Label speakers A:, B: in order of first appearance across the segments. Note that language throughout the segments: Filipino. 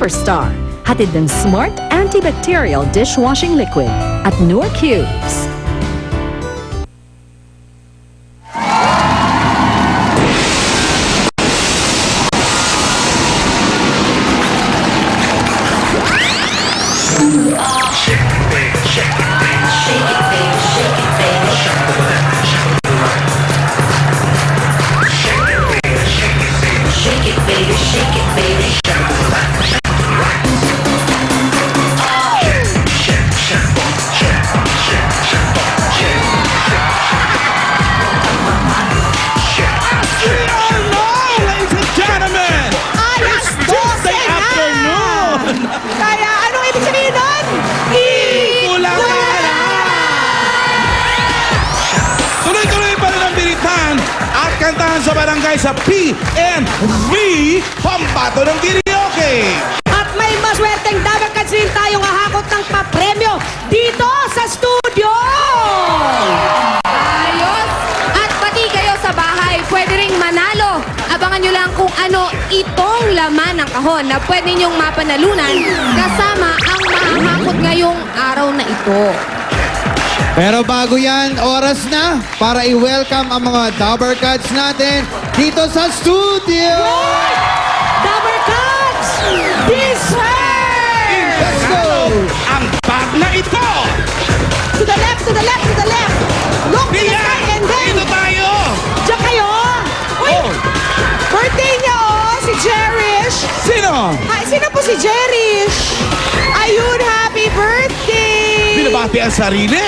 A: Superstar. Hatid ng Smart Antibacterial Dishwashing Liquid at Noor Cubes.
B: Kantahan sa barangay sa PNV, pambato ng video game.
C: At may maswerteng Dabarkads rin tayong hahakot ng papremyo dito sa studio!
D: Ayos! At pati kayo sa bahay, pwede ring manalo. Abangan nyo lang kung ano itong laman ng kahon na pwede nyong mapanalunan kasama ang mahahakot ngayong araw na ito.
E: Pero bago yan, oras na para i-welcome ang mga Dabarkads natin dito sa studio!
C: Dabarkads! This way!
B: Let's go! Ang bag na ito!
C: To the left, to the left, to the left! Look to the right and then...
B: Dito tayo!
C: Diyan kayo! Uy!
B: Oh.
C: Birthday niya si Jerish!
B: Sino?
C: Ay, sino po si Jerish? Ayun, happy birthday!
B: Binabati ang sarili?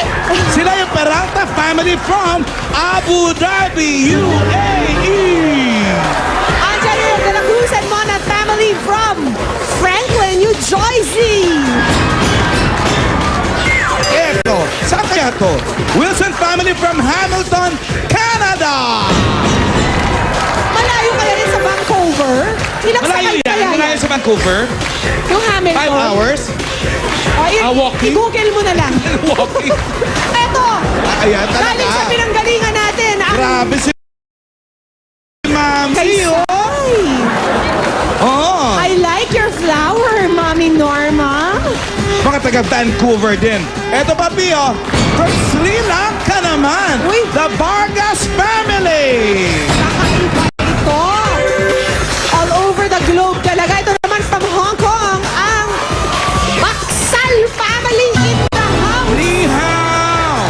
B: Sila yung Peralta family from Abu Dhabi, UAE!
C: Andyan yung De La Cruz and Mona family from Franklin, New Jersey!
B: Eto, saan kaya to? Wilson family from Hamilton, Canada!
C: Malayo kaya rin sa Vancouver? Ilang
B: Malayo
C: sakay
B: yan.
C: kaya
B: Malayo sa Vancouver.
C: Yung Hamilton?
B: 5 hours. Walking?
C: I-google mo na lang.
B: Walking.
C: Eto!
B: Ayan, talaga.
C: Galing sa pinanggalingan natin.
B: Grabe si Ma'am.
C: Kay Soy!
B: Oo.
C: I like your flower, Mami Norma.
B: Mga taga Vancouver din. Eto pa, Pio. From Sri Lanka naman.
C: Uy.
B: The Vargas family.
C: Kakaiba ito. All over the globe talaga. Ito naman from Hong Kong, ang Baksal family in the house.
B: Ni hao.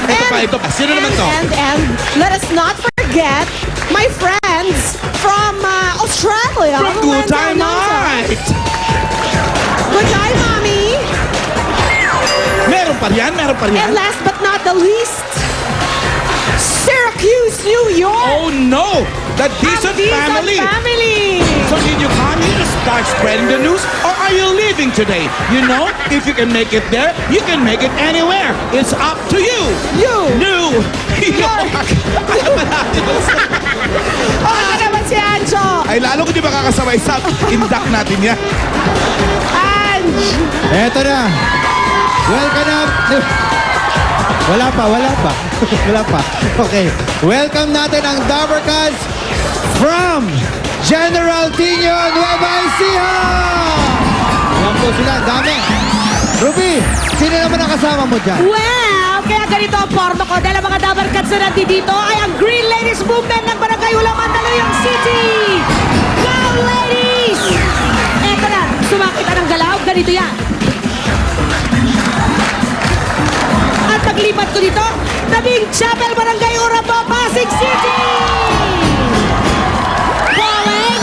B: Ito pa, ito pa. Sino naman to?
C: And let us not forget my friends from Australia.
B: From
C: who
B: Good
C: went down
B: Time
C: London.
B: Night.
C: Good time, Mommy.
B: Meron pa riyan, meron pa riyan.
C: And last but not the least, Syracuse, New York.
B: Oh no! The Decent family. So did you come here to start spreading the news, or are you leaving today? You know, if you can make it there, you can make it anywhere. It's up to you. New York.
C: Ano naman si Anjo?
B: Ay, lalo ko di makakasabay sa indak natin yan.
C: Anj!
E: Eto na. Welcome na. Wala pa. Wala pa. Okay. Welcome natin ang Dabarkads from General Tino, Nueva Ecija! Yan po sila. Dami. Ruby, sino naman ang kasama mo dyan?
C: Well, kaya ganito ang porno ko dahil ang mga Dabarkads na nandito ay ang Green Ladies Movement ng Barangay Ulang Mandaluyong City! Go, ladies! Eto na, sumakita ng galaw, ganito yan. At paglipat ko dito, tabing Chapel Barangay Urabo, Pasig City! Calling,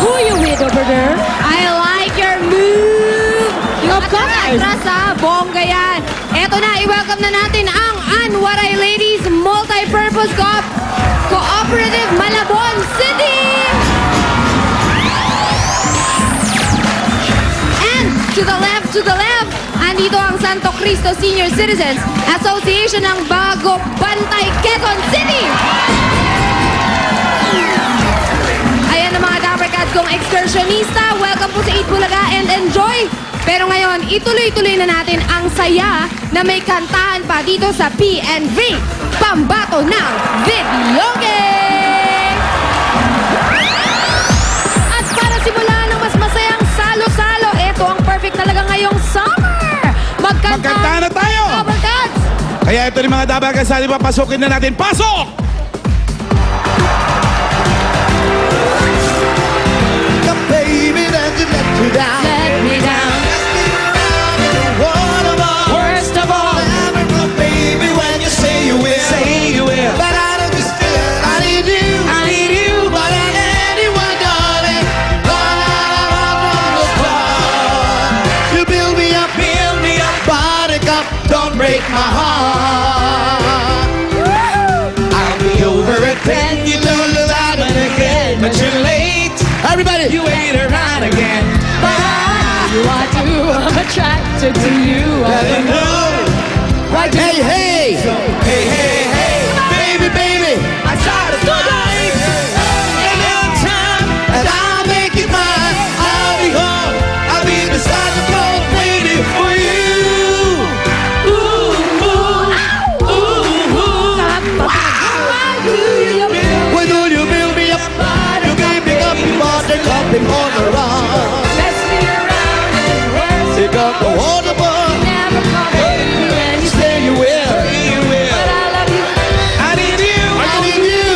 C: who you with over there?
D: I like your move! Yung
C: Of course.
D: atras ha, bongga yan. Eto na, i-welcome na natin ang Anwaray Ladies Multi-Purpose Cooperative Malabon City! And to the left, andito ang Santo Cristo Senior Citizens Association ng Bago Bantay, Quezon City! Ayan ang mga Dabarkads kong excursionista. Welcome po sa Eat Bulaga and enjoy! Pero ngayon, ituloy-tuloy na natin ang saya na may kantahan pa dito sa PNV, Pambato ng Video Game! At para simulan ng
B: Magkanta na tayo!
D: Dabarkads!
B: Kaya ito rin mga dabarkads, sa ating papasukin na natin. Pasok!
E: The baby that you let you down.
D: Let me down.
E: What about
B: Worst of all,
E: baby when you say you will?
B: say you will.
E: But I don't understand. I need you.
B: I need you.
E: But I anyone, darling. You build me up, buttercup. Don't break my heart. I'll be over it when you do the time and again.
B: But you're late.
E: Everybody,
B: You ain't around again.
D: Why do I'm attracted to you? Why do
E: hey, hey,
B: Hey, hey, hey.
E: baby, baby.
B: I saw the light. And on time.
E: And I'll make it mine. I'll be home. I'll be beside the phone waiting for you. Ooh, ooh, ooh, ooh.
D: Why do you
E: When will you build me up? You gave me up, buttercup and on the run.
D: mess me around and worse?
E: Pick up the water bottle.
D: Never come baby when you say
E: You will.
B: You will.
D: but I love you.
B: I need you.
E: I need you.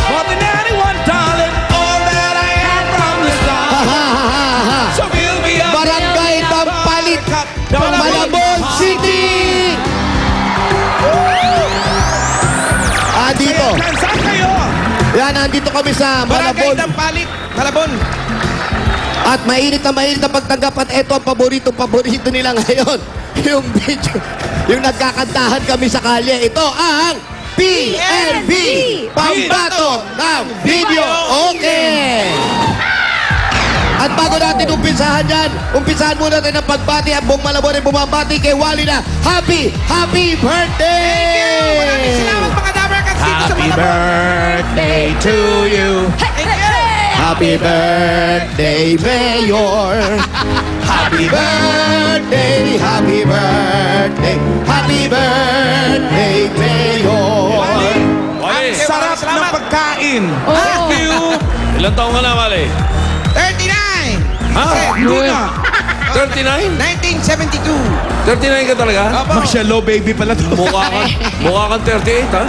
B: More than anyone, darling. All that I am from the
E: Ha
B: start.
E: ha ha ha.
B: So build me up.
E: Barangay Tampalit, Malabon City. Dito.
B: Saan kayo?
E: Yan, nandito kami sa
B: Barangay
E: Malabon.
B: Dampalit, Malabon.
E: At mainit na pagtanggap at ito ang paborito nila ngayon. Yung video, yung nagkakantahan kami sa kalye. Ito ang PNV, Pambato ng Video. Okay! At bago natin umpisahan yan, umpisahan muna natin ang pagbati at buong Malabon ay bumabati kay Wally na Happy Birthday!
B: Salamat mga dabarkads dito sa Malabon. Birthday to you.
E: Happy birthday, Mayor! Happy birthday, happy birthday, happy birthday, Mayor!
B: Ang sarap ng pagkain.
D: Oh.
B: Thank you.
F: Ilan taong ka na, Wally?
B: 39.
F: Ha?
B: Hindi na.
F: 39?
B: 1972.
F: 39 ka talaga?
B: Marshall baby pala to.
F: Mukha kang 38, ha?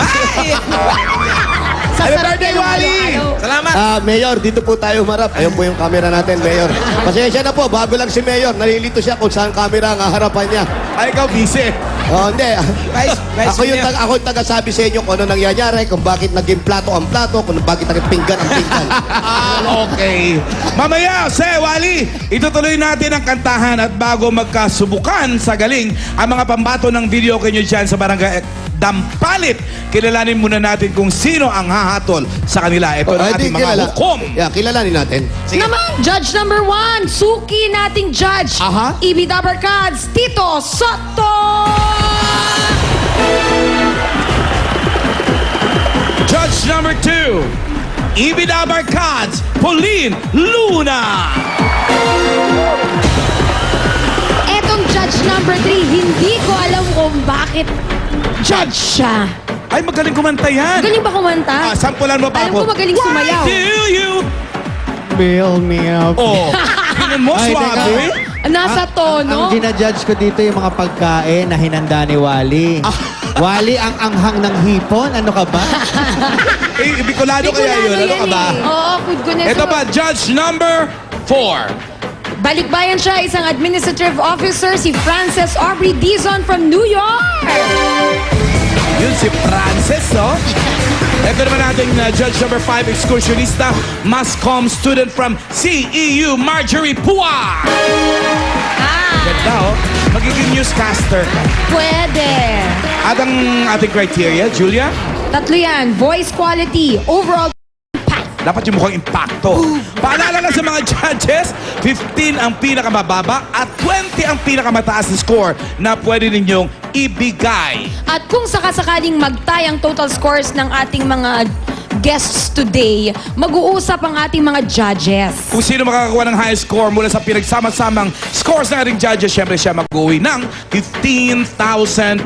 E: Happy birthday, Wally!
B: Salamat.
E: Mayor, dito po tayo humarap. Ayun po yung camera natin, Mayor. Pasensya na po, bago lang si Mayor. Nalilito siya kung saan camera ang harapan niya.
B: Ay, ikaw busy.
E: Oh, hindi.
B: Vice
E: Ako yung taga-sabi sa inyo kung ano nangyayari, kung bakit naging plato ang plato, kung bakit naging pinggan ang pinggan.
B: Okay. Mamaya, Wally, itutuloy natin ang kantahan at bago magkasubukan sa galing ang mga pambato ng video kayo dyan sa barangay Dampalit. Kilalanin muna natin kung sino ang hahatol sa kanila. Ito na ating mga hukom.
E: Yeah, kilalanin natin.
D: Naman, judge number 1, suki nating judge.
B: Aha.
D: EB Dabarkads, Tito Soto!
B: Judge number 2, EB Dabarkads, Pauline Luna.
D: Etong judge number 3, hindi ko alam kung bakit judge siya.
B: Ay, magaling kumanta yan.
D: Magaling ba kumanta?
B: Sampulan mo pa
D: Alam
B: ako.
D: ko magaling sumayaw.
B: Why do you?
E: Build me up.
B: Oh, tingnan mo,
E: Ay,
B: suwabe.
D: Nasa tono.
G: Ang ginajudge ko dito yung mga pagkain na hinanda ni Wally. Wally, ang anghang ng hipon? Ano ka ba?
B: Eh, Bicolano kaya yun. Ano ka ba?
D: Oo, food ko na.
B: Ito ba, judge number 4.
D: Balikbayan siya, isang administrative officer, si Frances Aubrey Dizon from New York.
B: Yun si Frances, no? Ito naman natin judge number 5, excursionista, mass comm student from CEU, Marjorie Pua. Ganda, oh. Magiging newscaster.
D: Pwede.
B: At ang ating criteria, Julia,
D: Tatlo yan, voice quality, overall
B: dapat yung mukhang impacto. Paalala lang sa mga judges, 15 ang pinakamababa at 20 ang pinakamataas na score na pwede ninyong ibigay.
D: At kung sakasakaling magtayang total scores ng ating mga guests today, mag-uusap ang ating mga judges.
B: Kung sino makakakuha ng high score mula sa pinagsama-samang scores ng ating judges, syempre siya mag-uwi ng 15,000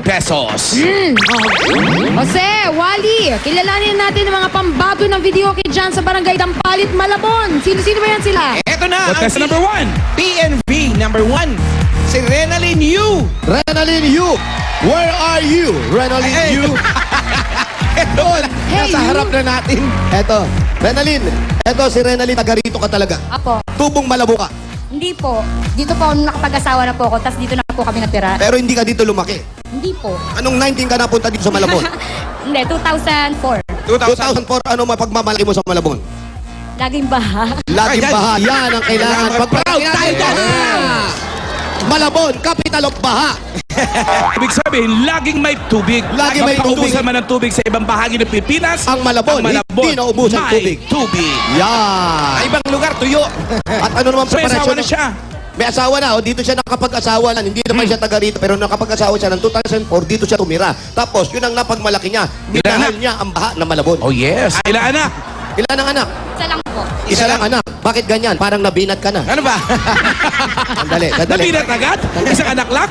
B: pesos.
D: Jose, Wally, kilalanin natin ang mga pambato ng video kay Jan sa Barangay Dampalit, Malabon. Sino-sino ba yan sila?
H: Eto na ang
B: Contestant number 1.
H: PNV number 1.
B: Si Renalyn Yu.
E: Renalyn Yu. Where are you? Renalyn
B: Ay,
E: Yu.
B: Doon, nasa harap na natin.
E: Eto, Renalyn. Eto si Renalyn, taga rito ka talaga.
H: Apo,
E: Tubong Malabo ka.
H: hindi po. Dito po, nakapag-asawa na po ako, tapos dito na po kami natira.
E: Pero hindi ka dito lumaki.
H: Hindi po.
E: Anong 19 ka napunta dito sa Malabon?
H: Hindi, 2004.
E: 2004, ano mapagmamalaki mo sa Malabon?
H: Laging baha.
E: Laging baha. Yan ang kailangan. Pag-proud tayo dyan. Malabon, capital of baha.
B: Ibig sabihin, laging may tubig.
E: Laging may tubig.
B: Pautusan man ng tubig sa ibang bahagi ng Pilipinas.
E: Ang Malabon, hindi naubusan
B: may
E: tubig.
B: tubig.
E: Yan.
B: Sa ibang lugar, tuyo.
E: At ano naman
B: So, may asawa
E: preparasyon?
B: na siya.
E: May asawa na. O, dito siya nakapag-asawa na. Hindi naman siya taga rito. Pero nakapag-asawa siya ng 2004, dito siya tumira. Tapos, yun ang napagmalaki niya.
B: Ilan
E: Dinahal
B: anak?
E: niya ang baha ng Malabon.
B: Oh yes. Ilan anak?
E: Ilan ang anak?
H: Isa lang po.
E: Isa lang anak. Bakit ganyan? Parang nabinat ka na.
B: Ano ba?
E: Sandali, sandali.
B: Nabinat agad? Isang anak lang?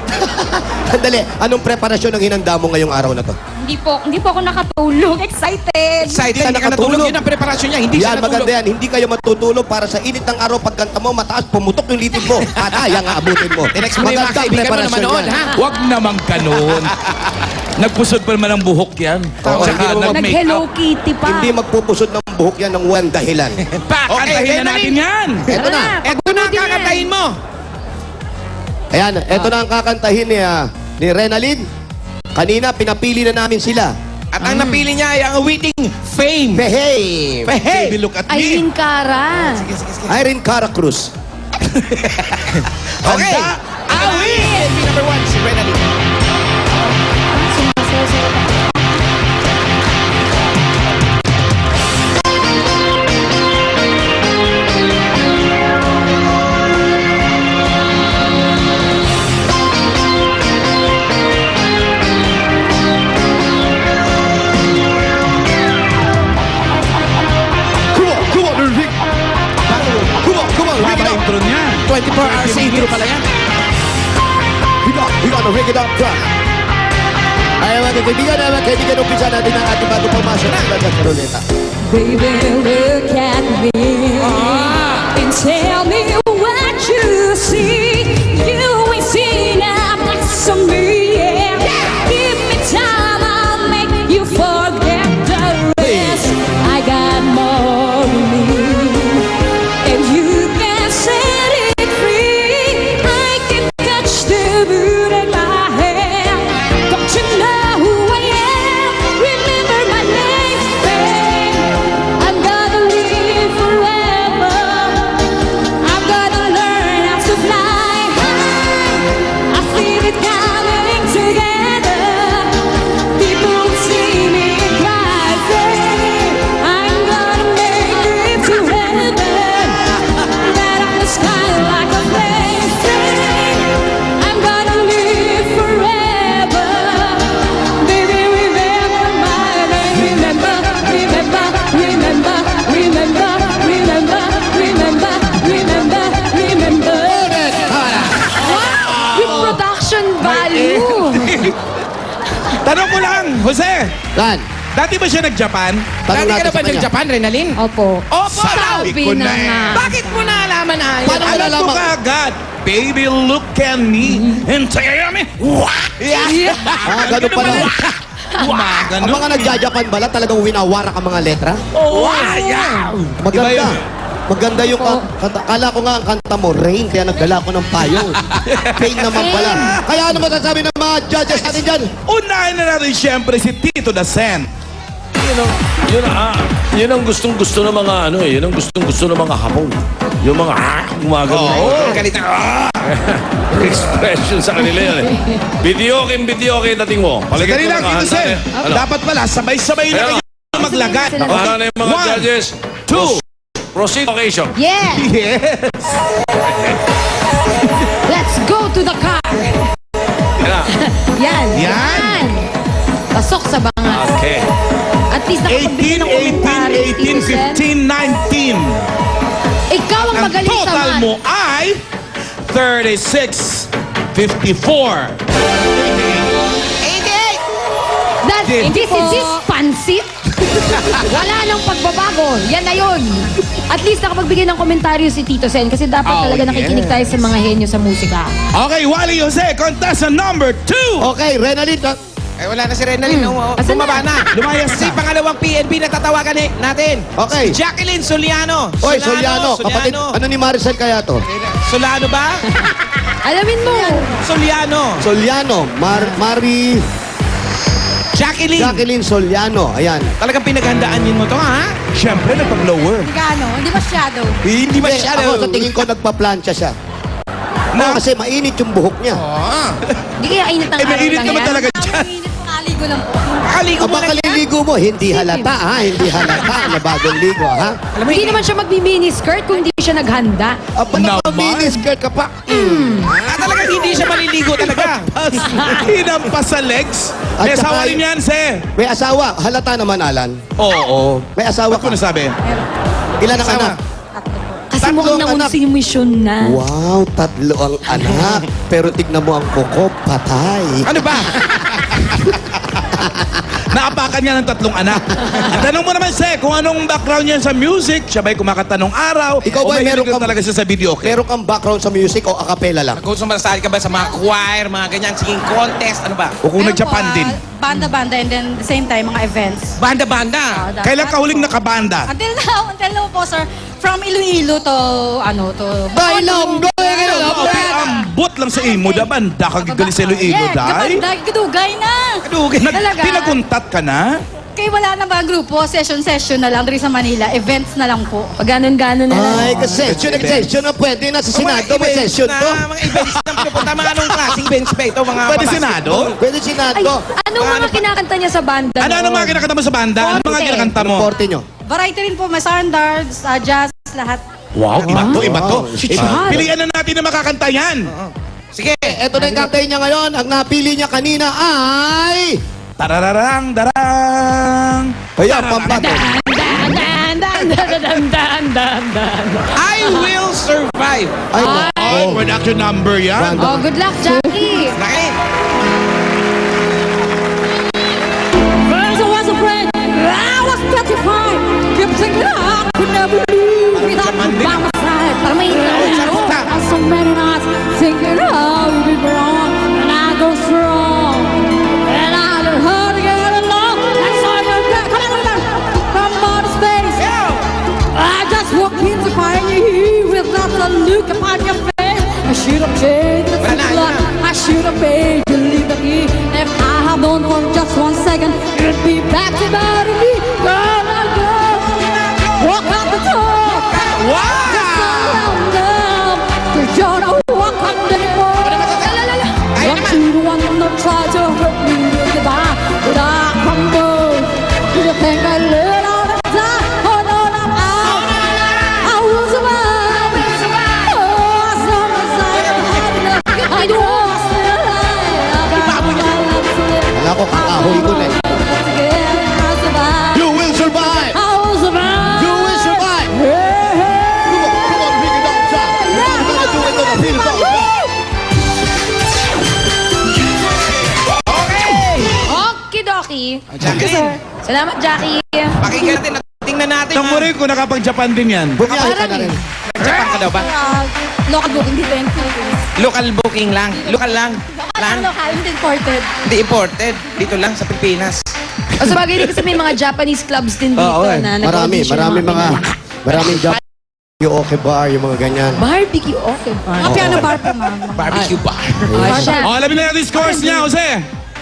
E: Sandali. Anong preparasyon ang hinanda mo ngayong araw na to?
H: Hindi po ako nakatulog. Excited.
B: Excited,
E: Hindi
B: hindi
E: ka
B: ka natulog.
E: natulog.
B: Yun ang preparasyon niya. Hindi siya
E: Yan,
B: natulog.
E: maganda yan. Hindi kayo matutulog para sa init ng araw. Pagkanta mo, mataas, pumutok yung litid mo. Kaya nga abutin mo.
B: Tinext mo na yung mga
E: Magandang
B: kaibigan mo na
E: preparasyon
B: manood,
E: yan.
B: ha? Huwag naman ganun. Nagpusod pa naman ang buhok yan.
E: Oo,
B: Tsaka
E: hindi naman
H: Nag-Hello
B: nag-make
H: Kitty pa.
E: Hindi magpupusod ng buhok yan ng walang dahilan.
B: up. Pa, kantahin na natin yan.
E: Eto na.
B: Eto na ang kakantahin mo.
E: Ayan, eto na ang kakantahin ni Renalyn. Kanina, pinapili na namin sila.
B: At ang napili niya ay ang awiting Fame.
E: Behave!
B: Baby, look at me.
D: Aileen Cara.
E: Irene Cara Cruz.
B: Okay. Awit! Number 1, si Renalyn.
E: Come on, Rick! Come on, Rick it up!
B: intro niya.
F: 24 hours intro pala yan.
E: We gonna rig it up, truck. Ay, mga kaibigan, umpisa natin ang ating bago pumasok sa Ruleta.
C: Baby, look at me and tell me what you see. You ain't seen a mess of me, yeah. Give me time, I'll make you forget the rest. I got more in me, and you can set it free. I can catch the moon in my hand. Don't you know who I am? Remember my name, babe. I'm gonna live forever. I'm gonna learn how to fly high. I feel it coming together. People see me cry, babe. I'm gonna make it to heaven. Light up the sky like a flame, babe. I'm gonna live forever. Baby, remember my name. Remember, remember, remember, remember, remember, remember, remember, remember.
D: Yung production value.
B: Tanong ko lang, Jose.
E: Dan,
B: Dati ba siya nag-Japan?
E: tanong
F: Dati ka
E: natin
F: na
E: sa
F: ba
E: kanya.
F: nag-Japan, Renalyn?
H: Opo.
B: Opo,
D: Sabi
B: ko
D: na nga.
F: Bakit mo nalaman na yan?
E: Paano mo
B: Alam ko
E: nalaman?
B: kaagad. Baby, look at me and tell me what?
E: Ganun pala.
B: Ganun.
E: Ang mga nagja-Japan bala, talagang winawarak ang mga letra?
B: Wow!
E: Maganda.
B: Iba yun.
E: Maganda yung kanta. Kala ko nga ang kanta mo, Rain, kaya nagdala ko ng payong. Pain naman pala. Kaya ano masasabi ng mga judges natin dyan?
B: Unahin na natin siyempre si Tito Dasen.
F: Yun ang gustong-gusto ng mga ano eh. Yun ang gustong-gusto ng mga hapon. Yung mga gumagano.
B: Oo, galit na.
F: Expression sa kanila yun eh. Video okay dating mo. Palagay
B: Dali
F: ko
B: lang, Tito
F: nakahanda
B: Sen.
F: eh. Ano?
B: Dapat pala, sabay-sabay na
F: Kaya
B: kayo maglagat.
F: Nakahanda na yung mga
B: 1,
F: judges.
B: 2,
F: Proceed occasion.
D: Yeah.
B: yes.
D: Let's go to the car.
F: Yan na.
D: Yan.
B: Yan.
D: Pasok sa bangas.
F: Okay.
D: At least
B: 18,
D: nakapagbigay ng komentary.
B: 18, 15, 19.
D: Ikaw ang
B: Ang
D: magaling sa
B: total
D: math.
B: mo ay 36, 54.
D: That, this is pansit. Wala nang pagbabago. Yan na yun. At least nakapagbigay ng komentaryo si Tito Sen kasi dapat
B: Oh,
D: talaga nakikinig tayo sa mga henyo sa musika.
B: Okay, Wally Jose, contestant number 2.
E: Okay, Renalyn.
I: Eh, wala na si Renalyn.
D: Asan
I: Bumaba
D: na?
I: na.
B: Lumayas
I: Kasi
B: na.
I: pangalawang PNP na tatawagan natin.
E: Okay.
I: Si Jacqueline Soliano.
E: Oy, Soliano. Kapatid, ano ni Maricel kaya to?
I: Soliano ba?
D: Alamin mo.
I: Soliano.
E: Soliano. Jacqueline Soliano. Ayan.
I: Talagang pinaghandaan yun mo to, ha?
B: Siyempre, nagpag-lower.
H: Hindi masyado.
I: Hindi ba
E: Hindi,
I: siya?
E: ako sa tingin ko nagpa-plancha siya. No, kasi mainit yung buhok niya.
D: Hindi kaya init ng
B: Eh,
D: araw
B: mainit
D: lang
B: naman
D: yan.
B: talaga dyan.
H: Nakaligo lang po.
I: Kaligo mo
E: Aba,
I: na yan.
E: kaliligo mo, hindi halata ha? Hindi halata na bagong ligo ha?
I: Alam mo,
D: Hindi naman siya magbi-mini skirt kung hindi siya naghanda.
E: Aba, naka-miniskirt ka pa.
I: talagang hindi siya maliligo talaga.
B: Hinampas sa legs.
E: At
B: May
E: saka
B: asawa rin yan, Se.
E: May asawa, halata naman, Alan.
B: Oo.
E: May asawa
B: Ba't ko
E: ka.
B: nasabi?
E: Ilan ang anak?
D: Kasi
E: Tatlo
D: mukhang
E: ang anak.
D: nakonsumisyon na.
E: Wow, 3 ang anak. Pero tignan mo ang kuko, patay.
I: Ano ba?
B: Naapakan niya ng 3 anak. Ang tanong mo naman, Se, kung anong background niya sa music, siya ba'y kumakanta nung araw,
E: Ikaw
B: o
E: ba,
B: mahilig
E: meron
B: lang
E: kang-
B: talaga siya sa video, okay?
E: Meron kang background sa music o a cappella lang?
I: Kung sumasali ka ba sa mga choir, mga ganyan, singing contest, ano ba?
B: O kung nag-Japan din.
H: Banda-banda and then the same time, mga events.
I: Banda-banda.
B: Kailan ka huling nakabanda?
H: Until now po, sir, from Iloilo to,
E: Bailong!
B: Okay, ambot lang sa imo, da banda ka gigali sa Iloilo, day?
H: Kadugay na.
D: Talaga?
B: Pinakuntat ka na?
H: Kaya wala na ba ang grupo? Session na lang dito sa Manila. Events na lang po.
D: Pag ganon-ganon na lang.
E: Ay, kasi session na pwede na sa Senado. May session to.
I: Mga events na pinupunta. Mga anong klaseng events ba ito? Mga
B: Pwede
I: basketball?
B: Senado?
E: Pwede
D: Ay,
E: Senado.
D: anong mga kinakanta niya sa banda
B: Ano
D: noon?
B: mga kinakanta mo sa banda? Ano mga
D: Forte.
B: kinakanta mo?
E: Anong forte nyo?
H: Variety rin po. May standards, jazz, lahat.
B: Wow, iba to, iba to.
D: Chichat.
B: Pilihan na natin na makakanta yan.
I: Sige.
E: Eto na yung kakay niya ngayon. Ang napili niya kanina ay...
B: Tarararang, darang.
E: Ayan, pampato.
I: I will survive.
E: Ay,
B: Oh, production number yan.
D: Oh, good luck, Jackie.
I: Laki.
C: First I was afraid, I was petrified. Kept thinking I could never live without you by my side.
D: Para may
C: So many nights thinking I would be wrong, and I go strong, and I don't hurt to get along. And so come on to space. I just walk in to find you here without a look upon your face. I should have changed the blood. I should have made you leave the key. If I had known for just 1 second, you'd be back to me. Girl, I go. Walk out the door.
I: Wow!
C: You're the one anymore.
I: Kaya
C: But
I: naman.
C: you the one that tried to hurt me goodbye. But I crumbled. Do you think I let all the time? Oh no, not I will survive. Oh, I saw myself. I was still alive.
E: Wala ko, kakahoy ko na eh.
C: I survived.
E: You will survive!
C: I will survive.
E: You will survive!
C: Hey, hey.
E: Come on, bring it on, Jack. You're gonna do it on the field, dog.
D: Okidoki.
I: Jacqueline,
D: Salamat, Jackie.
I: pakinggan natin. Tingnan natin.
B: Tingnan mo rin kung nakapag-Japan din yan.
E: Bumiyahe ka na rin.
I: Japan ka daw ba?
H: Local booking dito in Philippines.
I: Local booking lang. Local lang. Lang.
H: Local, hindi imported.
I: Hindi imported. Dito lang sa Pilipinas.
D: O sa bagay din kasi may mga Japanese clubs din dito
E: Oo, eh.
D: na
E: Marami,
D: nag-audition
E: marami
D: ng
E: mga... Maraming job. Yung okay bar, yung mga ganyan.
D: barbecue. Okay,
H: Mga piano bar po, ma'am.
I: Barbecue bar.
D: Oh, siya.
B: Oh, alamin na natin yung scores niya, Jose.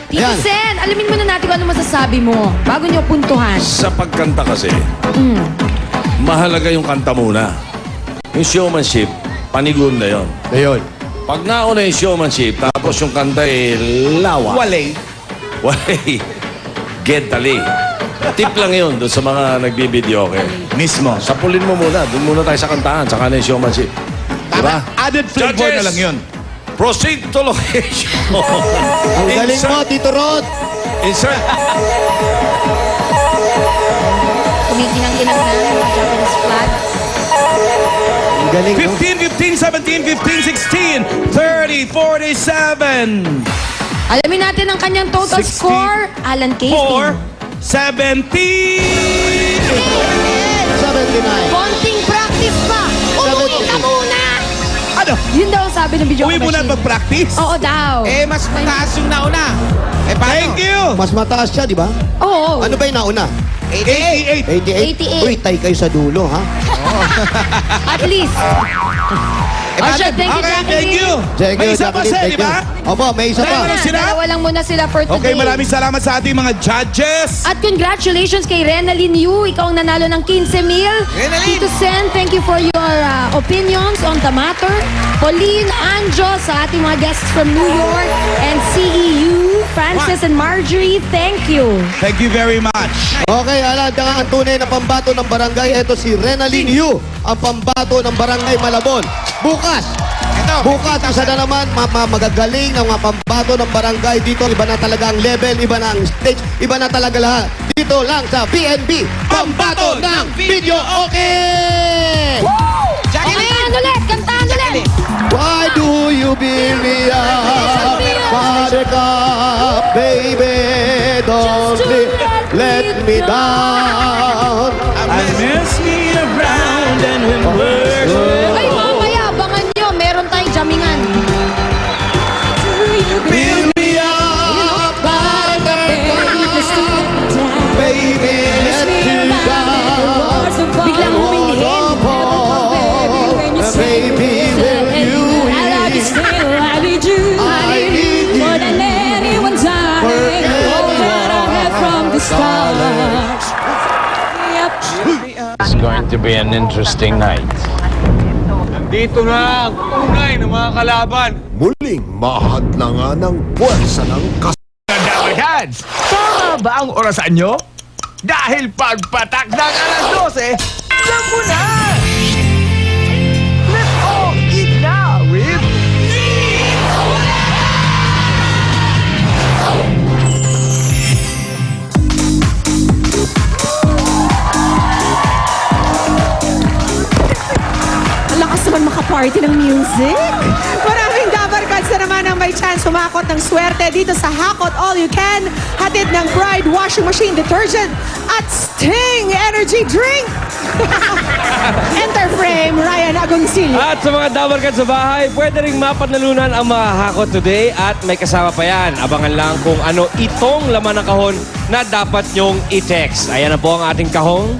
D: Tito
E: Ayan.
D: Sen, alamin muna natin kung ano masasabi mo bago niyo puntuhan.
F: Sa pagkanta kasi, mahalaga yung kanta muna. Yung showmanship, panigun na yon.
E: Ayun.
F: Pag nauna yung showmanship, tapos yung kanta lawa.
I: Wale.
F: Walay. Gentali. Tip lang yun doon sa mga nagbibideo, okay?
B: Mismo.
F: Sapulin mo muna. Doon muna tayo sa kantahan. Saka na yung showmanship. Diba?
B: Added flavor
F: Judges,
B: na lang yun.
F: Proceed to location.
E: Ang galing mo, Tito Rod.
F: Insert.
D: Kumikinang-kinang na yung mga Japanese flag.
E: Ang galing, no?
B: 15, 15, 17, 15, 16, 30, 47.
D: Alamin natin ang kanyang total
B: 60.
D: score. Alan Casey.
B: 4, 70.
E: 79.
D: Konting practice pa. Umuwi ka muna.
B: Ano?
D: Yun daw ang sabi ng video
B: Uwi muna mag-practice?
D: Oo daw.
I: Mas mataas yung nauna. Paano?
B: Thank you!
E: Mas mataas siya, di ba?
D: Oo.
E: Ano ba yung nauna?
B: 88.
E: 88. Uy, tay kayo sa dulo, ha?
D: At least. Asha, thank you,
B: Okay,
D: Jacqueline.
B: thank you. May isa pa siya, di ba?
E: Opo, may isa
B: Dalawa
E: pa.
B: lang sila?
D: Dalawa lang muna sila for today.
B: Okay, maraming salamat sa ating mga judges.
D: At congratulations kay Renalyn Yu. Ikaw ang nanalo ng 15,000.
I: Renalyn!
D: Tito Sen, thank you for your opinions on the matter. Pauline, Anjo, sa ating mga guests from New York. And CEU, Francis and Marjorie, thank you.
B: Thank you very much.
E: Okay, alada nga ang tunay na pambato ng barangay. Ito si Renalyn Yu, ang pambato ng barangay Malabon. Bukas, isa na naman, magagaling ng mga pambato ng barangay dito. Iba na talaga ang level, iba na ang stage, iba na talaga lahat. Dito lang sa PNB, pambato ng video. Okay!
D: Kantaan ulit, kantaan ulit.
E: Why do you beat me up? Buttercup, baby, don't let me down.
B: I miss me around and when we're
D: Ay, mamaya, abangan nyo. Meron tayong jamingan.
E: Build me up, Buttercup, baby, let me down.
D: Biglang huminhin.
E: Baby, will you
C: I need you.
E: I need you
C: More than anyone's darling. All that I had from the start. Yep.
J: It's going to be an interesting night.
K: Dito na ang tunay ng mga kalaban.
L: Muling mahadlangan ng puwersa ng
K: Dabarkads, tama ba ang orasan nyo? Dahil pagpatak ng alas 12, alam mo na! Let's all eat now, Rip!
C: Ang lakas naman makaparty ng music. Maraming Dabarkads na naman ang may chance humakot ng swerte dito sa Hakot All You Can. Hatid ng Pride Washing Machine Detergent at Sting Energy Drink. Enter frame, Ryan Agoncillo.
M: At sa mga Dabarkads sa bahay, pwede ring mapanalunan ang mga hakot today at may kasama pa yan. Abangan lang kung ano itong laman ng kahon na dapat nyong i-text. Ayan na po ang ating kahong.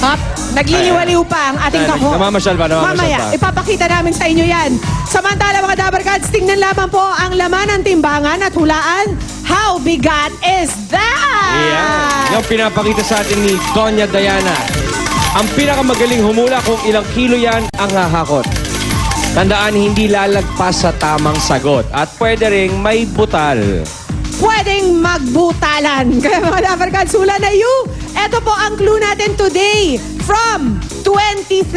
C: Up. Nagliliwaliw pa ang ating kahon.
M: Namamasyal pa, namamasyal
C: Mamaya,
M: pa.
C: ipapakita namin sa inyo yan. Samantala mga Dabarkads, tingnan lamang po ang laman ng timbangan at hulaan. How bigat is that?
M: Yan. Yung pinapakita sa atin ni Doña Diana. Ang pinakamagaling humula kung ilang kilo yan ang hahakot. Tandaan, hindi lalagpas sa tamang sagot. At pwede ring may butal.
C: Pwedeng magbutalan. Kaya mga Dabarkads, hula na you. Ito po ang clue natin today. From 23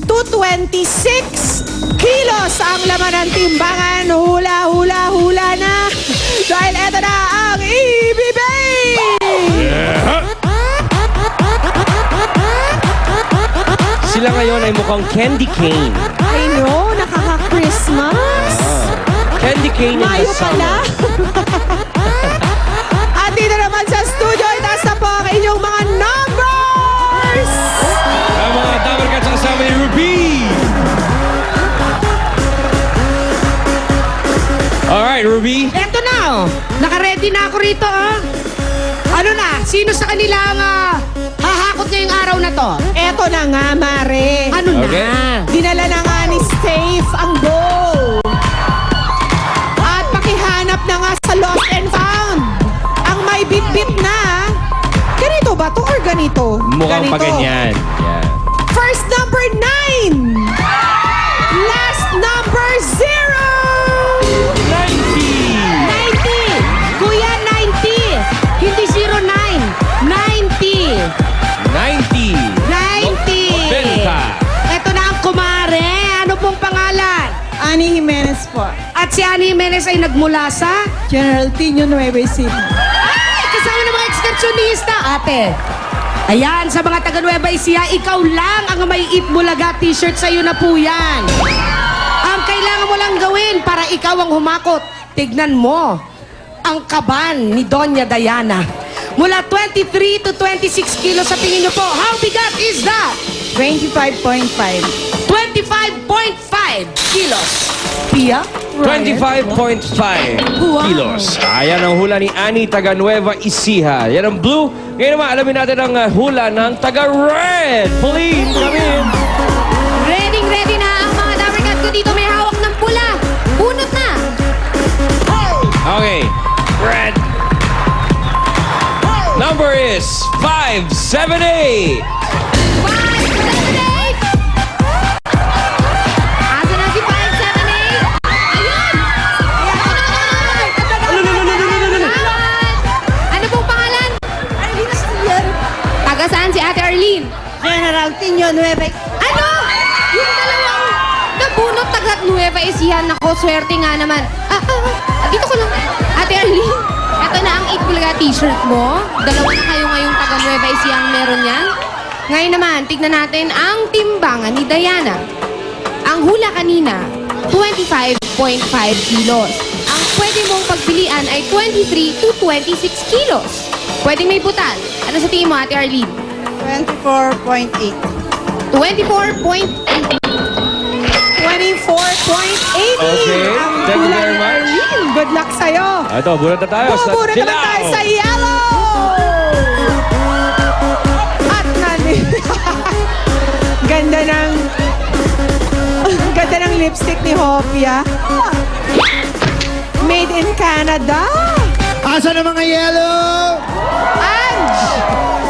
C: to 26 kilos ang laman ng timbangan. Hula, hula, hula na. Dahil ito na ang ibibay!
M: Sila ngayon ay mukhang candy cane.
C: I know, nakaka-Christmas.
M: Candy cane in the
C: Mayo
M: summer.
C: pala. At dito naman sa studio, itaas na po ang inyong mga numbers!
M: Ang mga Dabarkads sa kasama ni Ruby. Alright, Ruby.
C: Eto na, oh. Naka-ready na ako rito, oh. Ano na? Sino sa kanila ang hahakot ngayong araw na to? Eto na nga, Mare. Ano
M: Okay.
C: na? Dinala na nga ni Stave ang goal. At pakihanap na nga sa lost and found. Ang may bit-bit na. Ganito ba to or ganito?
M: Mukhang
C: ganito.
M: pa ganyan. Yan.
C: First number 9. Last number 0. 90. Kuya, 90. Hindi 09. 90.
M: 90.
C: 90.
M: Benta.
C: Ito na ang kumare. Ano pong pangalan? Ani Jimenez po. At si Ani Jimenez ay nagmula sa? General Tino Nueva Ecija. Ay! Kasama ng mga ekskursyonista. Ate, ayan, sa mga taga Nueva Ecija, ikaw lang ang may Eat Bulaga t-shirt. Sa'yo na po yan. Ang kailangan mo lang gawin para ikaw ang humakot. Tignan mo ang kaban ni Doña Diana.
D: Mula 23 to 26 kilos sa tingin nyo po. How bigat is that?
C: 25.5.
D: 25.5 kilos.
C: Pia?
M: 25.5 kilos. Ayan ang hula ni Annie taga Nueva Ecija. Yan ang blue. Ngayon naman, alamin natin ang hula ng taga red. Pauline, come in.
D: Ready na ang mga dabarkat ko dito. May hawak ng pula. Bunot na.
M: Okay, red. Number is 578.
D: 5, 7, 8. Asa na si 5, 7, 8? Ayun! Ano pong pangalan?
C: Arlene Stier.
D: Taga saan si Ate Arlene?
C: General Tino Nueva.
D: Ano? Yung dalawang nabunot taga Nueva Ecija. Nako, swerte nga naman. Dito ko lang. Ate Arlene, eto na ang 8 Bulaga t-shirt mo. Dalawa na kayo ngayong taga Nueva Ecija ang meron yan. Ngayon naman, tignan natin ang timbangan ni Diana. Ang hula kanina, 25.5 kilos. Ang pwede mong pagpilian ay 23 to 26 kilos. Pwedeng may butal. Ano sa tingin mo, Ate Arlene?
C: 24.8.
D: 24.8.
C: 24.8.
M: Okay, thank you very much.
C: Good luck sa'yo.
M: Ito, bunot na tayo sa
C: Bumubura naman tayo sa yellow! At ganda ng lipstick ni Hopia. Made in Canada.
E: Asa na mga yellow?
C: Ange!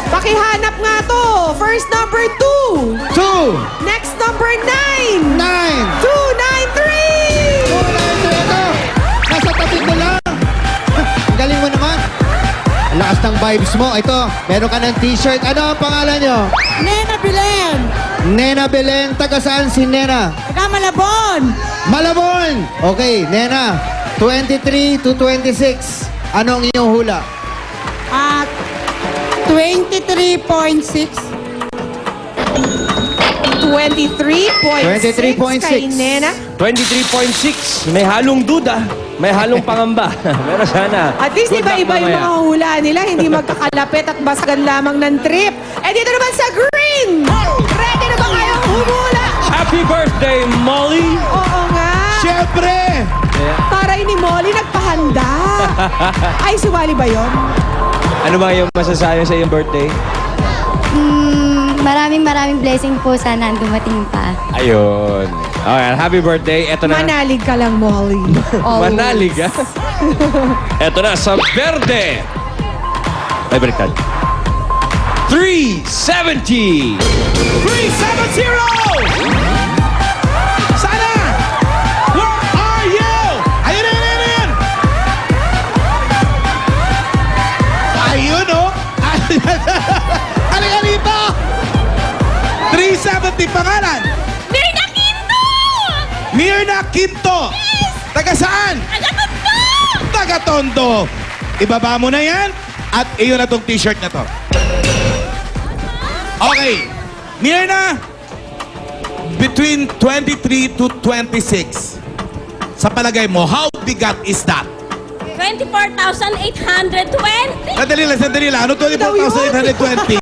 C: Pakihanap nga to. First number 2.
E: 2,
C: Next number 9.
E: 9,
C: 293.
E: Nasa tabi ko lang. Ang galing mo naman. Ang lakas ng vibes mo. Ito, meron ka ng t-shirt. Ano ang pangalan nyo?
C: Nena Bilen.
E: Nena Belen. Taga saan si Nena?
C: Taga Malabon.
E: Malabon! Okay, Nena. 23 to 26. Anong iyong hula?
C: At 23.6. 23.6 kay Nena.
M: 23.6. May halong duda. May halong pangamba. Meron sana.
C: At least
M: Good luck
C: iba-iba yung
M: mamaya.
C: mga hula nila, hindi magkakalapit at basagan lamang ng trip. Eh dito naman sa green! Ready na ba kayong humula?
M: Happy birthday, Molly!
C: Oo nga!
B: Siyempre!
C: Taray ni Molly, nagpahanda. Ay, sumali ba yun?
M: Ano ba yung masasabi sa iyong birthday?
H: Maraming blessing po sana ang dumating pa.
M: Ayun. Okay, happy birthday. Ito na.
C: Manalig ka lang, Molly.
M: Manalig, ha? Ito na, sa verde. Ay, baliktad. 370.
B: 370! Sana! Where are you? Ayun! Ayun, oh! Halika dito! 370 pangalan!
D: Mirna Quinto!
B: Mirna Quinto! Yes! Taga saan?
D: Taga Tondo!
B: Taga Tondo! Ibaba mo na yan at iyon na tong t-shirt na to. Okay. Mirna, between 23 to 26. Sa palagay mo, how bigat is that?
D: 24,820.
B: Sandali lang. Ano 24,820?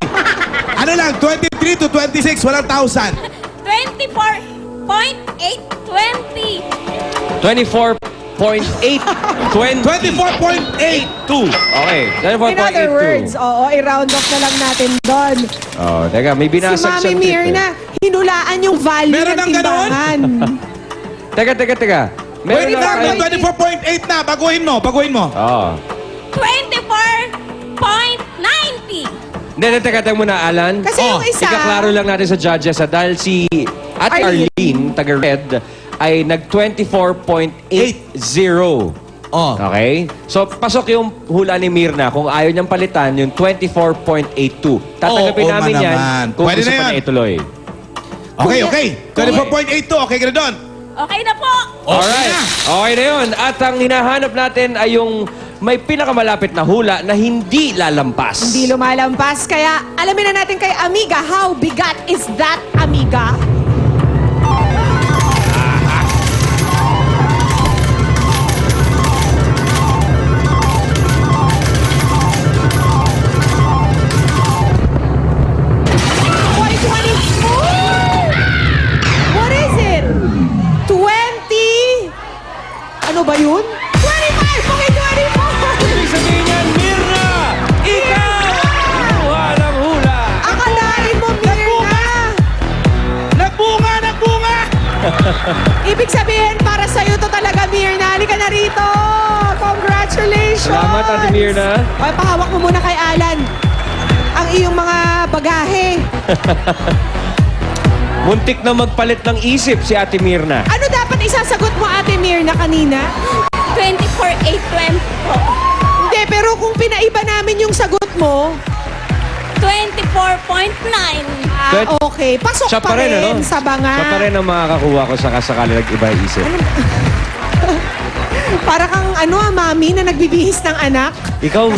B: Ano lang, 23 to 26, walang 1,000.
D: 24.820.
M: 24.820.
B: 24.82.
M: Okay,
C: In other
M: 24.82.
C: words, oo, i-round off na lang natin doon.
M: Oh, teka, may
C: Si
M: binasag
C: Mami
M: siyang trip,
C: Mirna, hinulaan yung value
B: Meron
C: ng
B: ng ganon?
C: timbangan.
M: Teka.
B: Pwede
M: Meron
B: na,
M: lang tayo-
B: 24.8 na. Baguhin mo.
M: Oo.
D: 24.90.
M: Hindi, teka muna, Alan.
C: Kasi yung isa,
M: Ikaklaro lang natin sa judges, dahil si Ate Arlene, taga Red, ay nag-24.80.
B: Oh.
M: Okay? So, pasok yung hula ni Mirna kung ayaw niyang palitan yung 24.82. Tatanggapin
B: Oo,
M: namin yan
B: naman.
M: kung
B: Pwede
M: gusto
B: na
M: pa
B: yan.
M: niya ituloy.
B: Okay. 24.82. Okay ka na doon.
D: Okay na po.
M: Alright.
B: na.
M: Okay na yun. At ang hinahanap natin ay yung may pinakamalapit na hula na hindi lalampas.
C: hindi lumalampas. Kaya alamin na natin kay Amiga, how bigat is that, Amiga? Ibig sabihin, para sa'yo to talaga, Mirna. Halika na rito. Congratulations.
M: Salamat, Ate Mirna.
C: Okay, pahawak mo muna kay Alan ang iyong mga bagahe.
M: Muntik na magpalit ng isip si Ate Mirna.
C: Ano dapat isasagot mo, Ate Mirna, kanina?
H: 24,820 po.
C: Hindi, pero kung pinaiba namin yung sagot mo,
H: 24.9.
C: okay. Pasok
M: Siya
C: pa rin
M: ano?
C: sa banga.
M: Siya pa rin ang makakakuha ko sakali nag-iba yung isip.
C: Para kang mami na nagbibihis ng anak.
M: Ikaw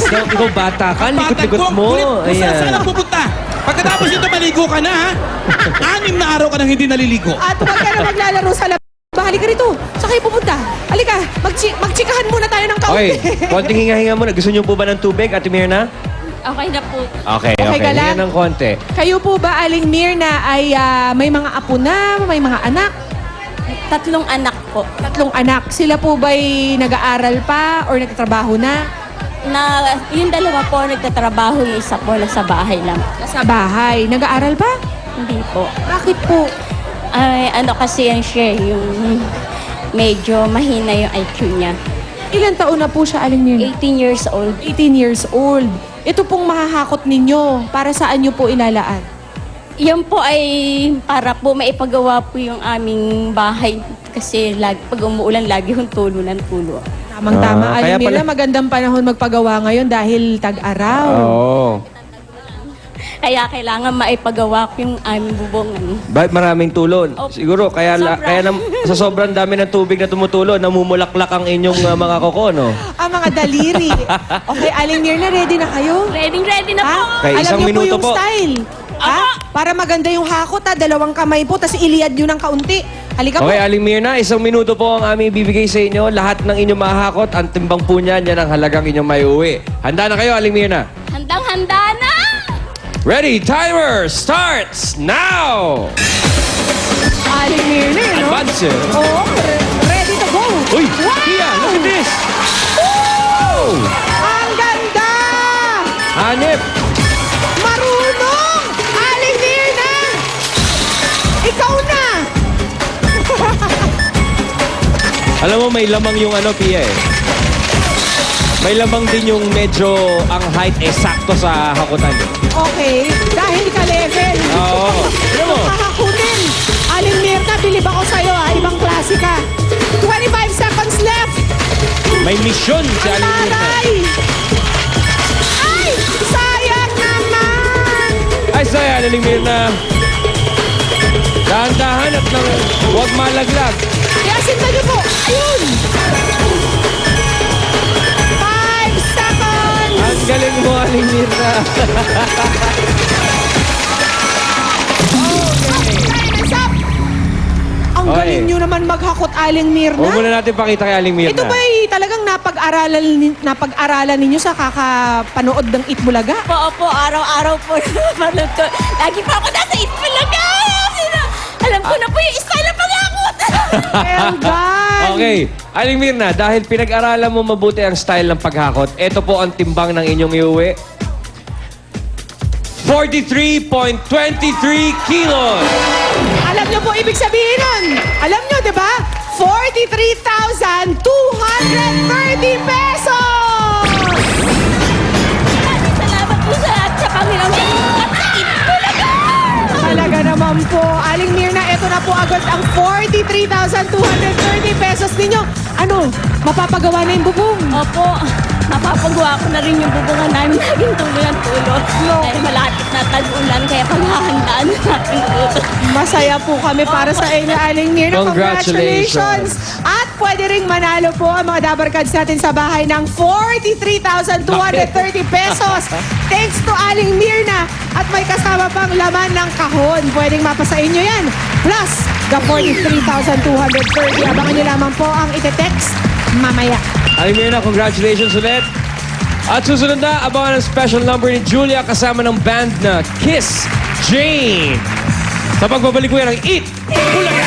M: bata ka, likot-likot mo.
B: Saan
M: Ayan.
B: ang pupunta? Pagkatapos nito, maligo ka na, ha? 6 na araw ka nang hindi naliligo.
C: At huwag ka na maglalaro sa labas. Halika rito. Saan kayo pupunta? Halika, magchikahan muna tayo ng kaunti.
M: Okay, konting hinga-hinga muna. Gusto niyo po ba ng tubig, Ate Mirna?
H: Okay na po.
M: Okay.
C: Galan.
M: Hinga ng konti.
C: Kayo po ba, Aling Mirna, ay may mga apo na, may mga anak?
H: 3 anak po.
C: 3 anak. Sila po ba'y nag-aaral pa or nagtatrabaho na?
H: Yung 2 po nagtatrabaho, yung isa po nasa bahay lang.
C: Sa bahay. Nag-aaral pa?
H: Hindi po.
C: Bakit po?
H: Ay, kasi yan siya, yung medyo mahina yung IQ niya.
C: Ilan taon na po siya, Aling Mirna?
H: 18 years old.
C: 18 years old. Ito pong mahahakot ninyo. Para saan nyo po ilalaan?
H: Yan po ay para po maipagawa po yung aming bahay. Kasi pag umuulan, lagi yung tulo ng tulo.
C: Tamang-tama,
M: kaya
C: Aling Mirna.
M: pala-
C: Magandang panahon magpagawa ngayon dahil tag-araw.
M: Oo.
H: Kaya kailangan maipagawa ko yung aming bubongan.
M: Bakit maraming tulon?
H: Opo.
M: Siguro, kaya sa sobrang dami ng tubig na tumutulo, namumulaklak ang inyong mga koko, no?
C: Ang mga daliri. Okay, Aling Mirna, ready na kayo?
H: Ready na po.
M: Okay,
C: Alam
M: isang
C: niyo po
M: minuto
C: yung
M: po.
C: style. Ha? Para maganda yung hakot, 2 kamay po, tapos iliad nyo ng kaunti. Halika
M: Okay,
C: po.
M: Aling Mirna, 1 minuto po ang aming bibigay sa inyo. Lahat ng inyong mahakot, ang timbang po niyan, yan ang halagang inyong may uwi. Handa na kayo, Aling Mirna?
H: Handang-handa na!
M: Ready, timer starts now!
C: Aling Mirna, no?
M: Advance.
C: Oo, ready to go.
M: Uy,
C: Wow!
M: Tia, look at this! Oh!
C: Ang ganda!
M: Hanip!
C: Marunong! Aling Mirna! Ikaw na!
M: Alam mo, may lamang yung Pia eh. May lamang din yung medyo ang height sakto sa hakutan.
C: Okay, dahil ka-level.
M: Oo. Alam mo,
C: Kakakutin. Aling Mirna, bilib ako sa'yo Ibang klase ka. 25 seconds left.
M: may misyon si
C: Ang
M: Aling Mirna.
C: taray! Ay! Sayang naman!
M: Ay, saya, Aling Mirna. Dahan-dahan at nang huwag malaglag.
C: Yasin na niyo po. Ayun! 5 seconds!
M: Ang galing mo, Aling Mirna.
C: Time is up! Ang
M: Okay.
C: galing nyo naman maghakot, Aling Mirna.
M: Huwag muna natin pakita kay Aling Mirna.
C: Ito ba'y talagang napag-aralan ninyo sa kakapanood ng Itbulaga?
H: Opo, araw-araw po napapanood ko. Lagi pa ako nasa Itbulaga! Alam ko na po yung style ng pag-akot!
C: Well done!
M: Okay. Aling Mirna, dahil pinag-aralan mo mabuti ang style ng paghakot, ito po ang timbang ng inyong iuwi. 43.23 kilos!
C: Alam nyo po ibig sabihin nun? Alam nyo, di ba? 43,230 pesos!
H: Salamat po sa lahat sa Panginoon at sa Itbulaga!
C: Talaga naman po. Aling Mirna, ito na po agad ang 43,230 pesos ninyo. Ano, mapapagawa na yung bubong?
H: Opo, mapapagawa ko na rin yung bubungan namin laging tuloy tulo. Dahil malapit na tag-ulan, kaya paghahandaan natin ito.
C: Masaya po kami para sa inyo, Aling Mirna.
M: Congratulations.
C: At pwede ring manalo po ang mga Dabar Cards natin sa bahay ng 43,230 pesos. Thanks to Aling Mirna. At may kasama pang laman ng kahon. Pwedeng mapasa inyo yan. Plus, the 43,230. Abangan nyo lamang po ang ite-text mamaya.
M: Aling Mirna, congratulations ulit. At susunod na, abangan ang special number ni Julia kasama ng band na Kiss Jane. Sa pagbabalik ko yan ng Eat Bulaga!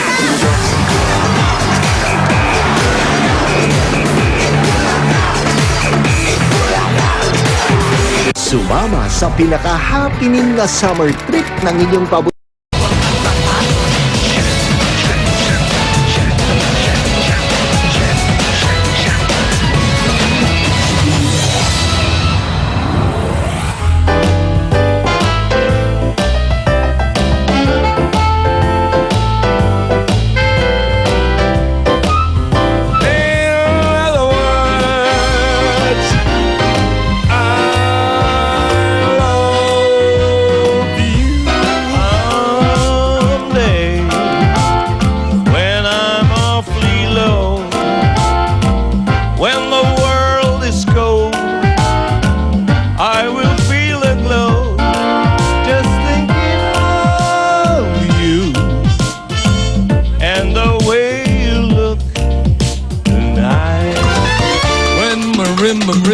L: Sumama sa pinaka-happening na summer trip ng inyong paborito.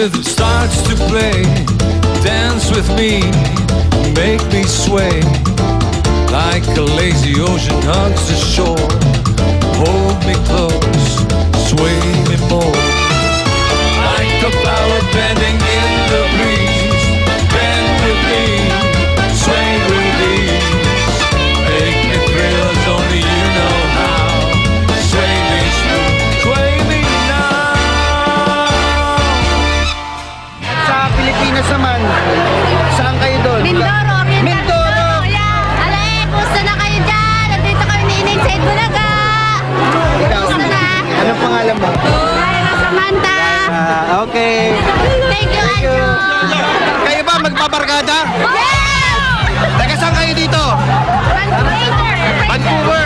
J: rhythm starts to play. Dance with me, make me sway. Like a lazy ocean hugs the shore. Hold me close, sway me more. Like a flower bending in the breeze. Bend with me, sway with ease. Make me thrill as only you know how. Sway me smooth, sway me now.
E: Sa Pilipinas naman, saan kayo doon?
H: Mindoro,
E: Mindoro!
H: Alay, kumusta na kayo dyan? Nandito kami ni Ineng sa Itbulaga.
E: Ikaw,
H: Kumusta na?
E: anong pangalan mo?
H: Ay, Samantha.
E: Okay.
H: Thank you, Anjo.
E: Kayo ba magpaparkada?
H: Yes!
E: Taga saan kayo dito? Vancouver.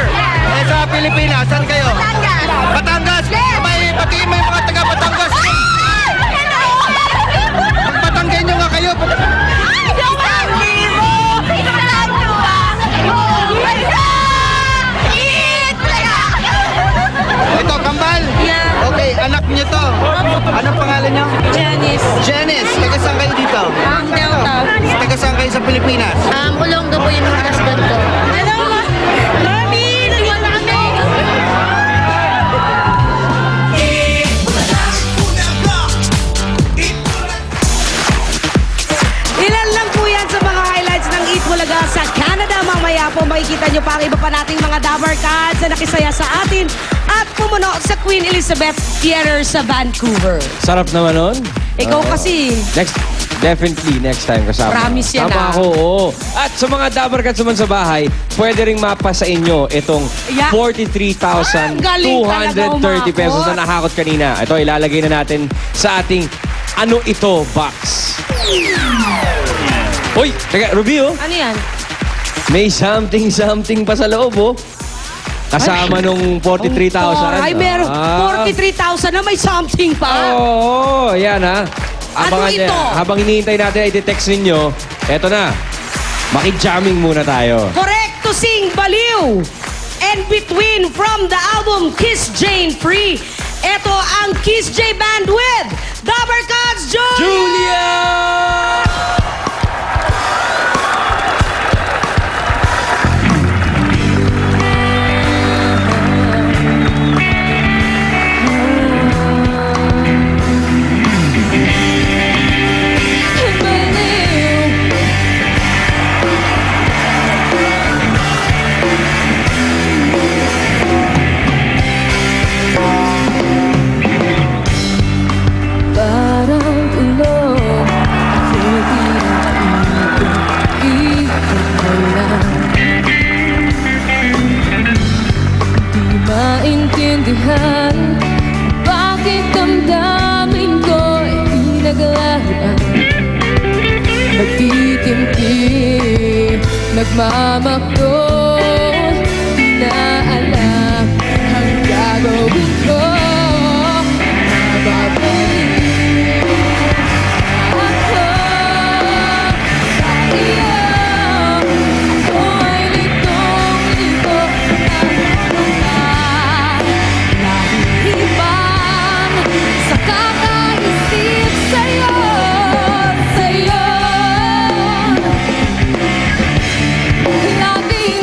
E: Eh sa Pilipinas, saan kayo? Batangas. May patiin mo yung mga taga Batangas. Batanggay nyo nga kayo. Ito, kambal?
H: Yeah.
E: Okay, anak niyo to. Anong pangalan niyo?
H: Janice.
E: Janice. Taga saan kayo dito?
H: Delta.
E: Taga saan kayo sa Pilipinas?
H: Ulong po yung husband ko. Hello, Mami! Nagyan na kami!
C: Ilan lang po yan sa mga highlights ng Eat Bulaga sa Canada. Mamaya po makikita nyo pa ang iba pa nating mga Dabar Cats na nakisaya sa atin at pumuno sa Queen Elizabeth Theater sa Vancouver.
M: Sarap naman nun.
C: Ikaw kasi,
M: Definitely next time kasama.
C: Promise yan,
M: Tama
C: ah.
M: ako, oo. At sa mga Dabar Cats naman sa bahay, pwede ring mapa sa inyo itong
C: Yeah.
M: 43,230 pesos na nakakot kanina. Ito, ilalagay na natin sa ating Ano Ito box. Uy, teka, Ruby, oh.
C: ano yan?
M: May something pa sa loob, oh. Kasama nung 43,000.
C: Ay, meron.
M: Ah.
C: 43,000 na may something pa.
M: Oo, yan ha.
C: Ano ito?
M: Habang hinihintay natin ay text ninyo, eto na. Maki-jamming muna tayo.
C: Correct to sing Baliw and Between from the album Kiss Jane Free. Ito ang Kiss J Band with Dabar Cats
M: Julia!
D: Maintindihan bakit damdamin ko'y pinaglaruan. Nagtitimpi, nagmamakdo, di na alam ang gagawin ko. Mababalik ako sa iyo. Ako ay litong-lito sa kakaisip sa'yo, sa'yo. Laging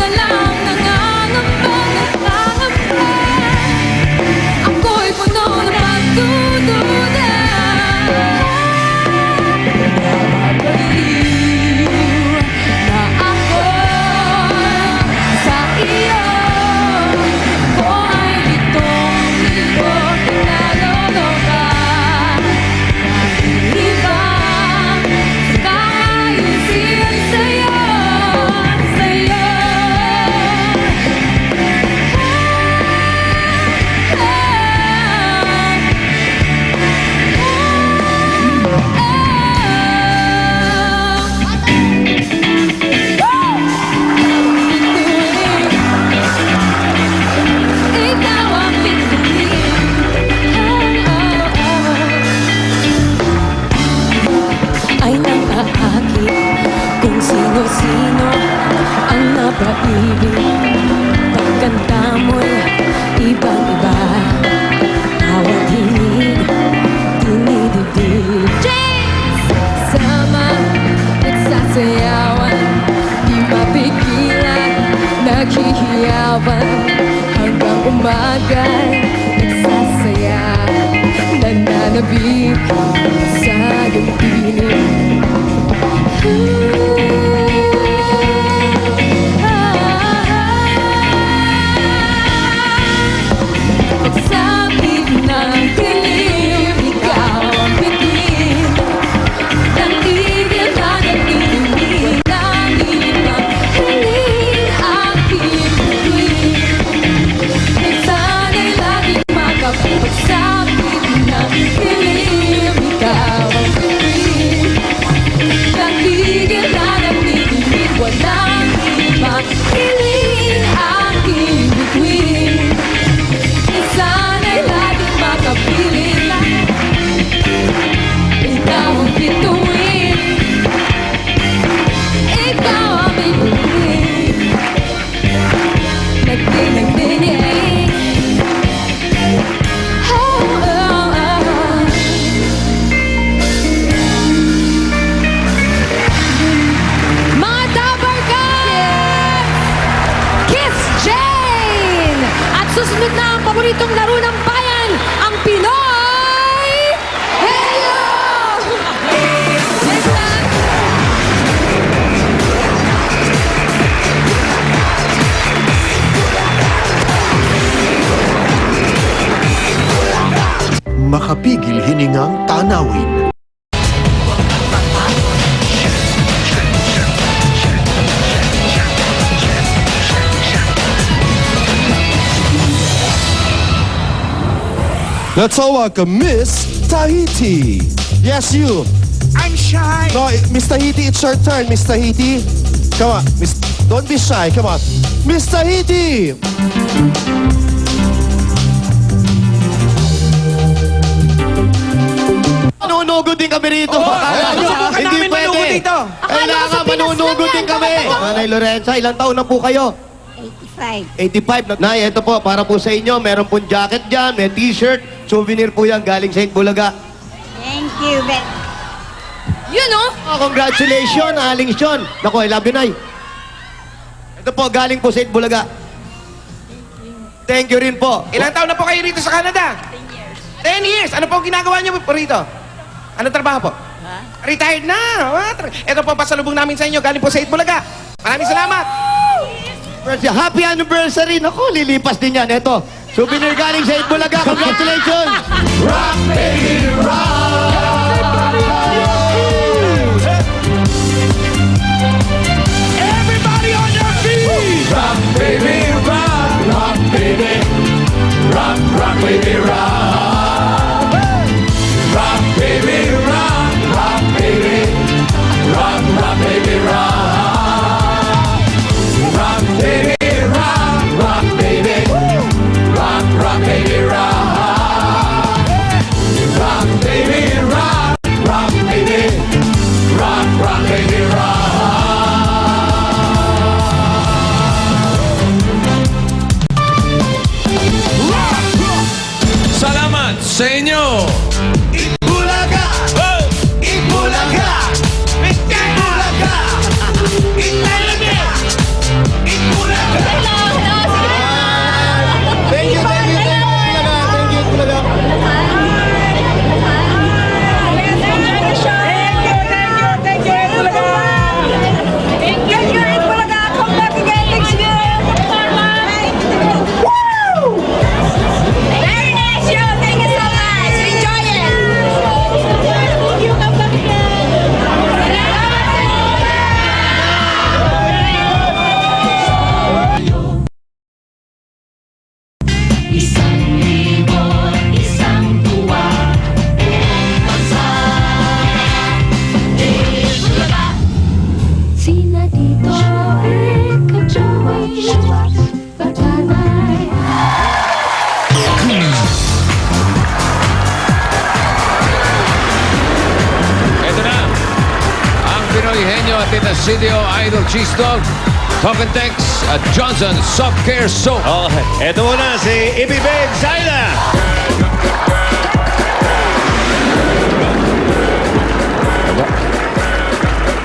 D: umagay, nagsasaya, nananabik sa daigdig. Pagsapit ng dilim, ikaw ang bituin. Nangigil na nagtitingin, langit ang hiling aking bituin. Sana'y laging makapit. Pagsapit ng dilim, ikaw ang bituin. Nangigil na nagtitingin, walang ibang hiling aking bituin. Sana'y laging makapiling, ikaw ang bituin, ikaw ang bituin. Nagdinig-dinig, oh, oh, oh. Mga Dabarkad! Kiss Jane! At susunod na ang paboritong laro ng bayan, ang Pinoy Hello!
L: Makapigil hiningang tanawin.
N: Let's all welcome Miss Tahiti. Yes, you.
K: I'm shy.
N: No, Miss Tahiti, it's your turn, Miss Tahiti. Come on, Miss. Don't be shy. Come on, Miss Tahiti.
E: Manunugod din kami rito.
I: subukan namin manugod dito.
E: Kailangan manunugod din kami. Nanay Lorenza, ilang taon na po kayo?
H: 85.
E: 85. Nay, ito po, para po sa inyo. Meron pong jacket dyan, may t-shirt. Souvenir po yan, galing sa Bulaga.
H: Thank you, Ben.
D: Yun oh!
E: Oh, congratulations, Aling Sean. Naku, I love you, Nay. Ito po, galing po sa Bulaga. Thank you rin po.
I: Ilang taon na po kayo rito sa Canada?
H: 10 years.
I: 10 years. Ano po ang ginagawa niyo po rito? Ano trabaho po? Retired na. Ito po ang pasalubong namin sa inyo. Galing po sa Bulaga. Maraming salamat.
E: Happy anniversary! Naku, lilipas din yan. Ito, souvenir galing sa Bulaga. Congratulations!
B: Rock, baby, rock! Everybody on your feet! Rock, baby, rock! Rock, baby! Rock, rock, baby, rock! Rock, baby, rock! Rock, baby! Rock, rock, baby, rock! Rock, baby, rock! Rock, baby! Rock, rock, baby, rock! Rock, baby, rock! Rock, baby! Rock, rock, baby, rock!
F: Salamat sa inyo!
B: Bulaga! Bulaga! Bulaga! Bulaga!
E: Thank you, thank you, thank you, Bulaga. Thank you, Bulaga.
D: Sina dito, ka-joy, katanay.
J: Ito na, ang Pinoy Henyo at Tita Idol Cheese Dog, Token Tex at Johnson Soft Care Soap.
O: Oh, eto muna si Ibi Babe Zaila.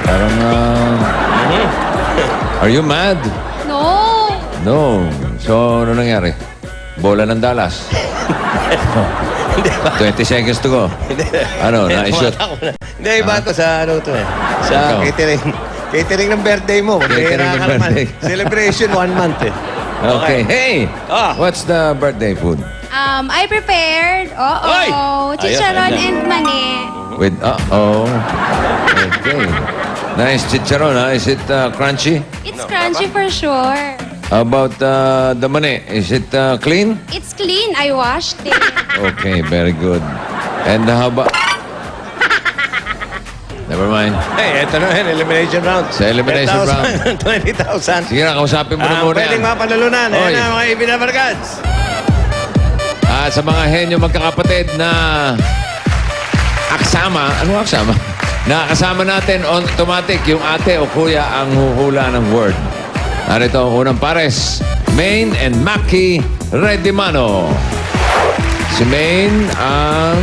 J: Parang, are you mad?
D: No!
J: No. So, ano nangyari? Bola ng Dallas. 20 seconds to go. Ano, na-shoot?
O: Hindi, iba to sa ano to eh. Sa
J: Ikaw.
O: catering. Catering ng birthday mo.
J: Catering ng birthday.
O: Celebration 1 month eh.
J: Okay. Hey!
O: Ah.
J: What's the birthday food?
H: I prepared,
O: Oy!
H: chicharon
O: Ayos,
H: and mani.
J: With, Okay. Nice chicharon, ha? Is it crunchy?
H: It's crunchy for sure.
J: How about the mani? Is it clean?
H: It's clean. I washed it.
J: Okay, very good. And how about... Never mind.
O: Hey, eto na yun. Elimination round.
J: Sa elimination
O: 10,000,
J: round.
O: 20,000.
J: Sige na, kausapin mo na muna.
O: Pwedeng mapanalunan.
J: Oy.
O: Ayan na, mga ibinabarkads.
J: Sa mga henyo magkakapatid na aksama, ano aksama? Nakasama natin on automatic yung ate o kuya ang huhula ng word. Narito ang unang pares, Maine and Maki Redimano. Si Maine ang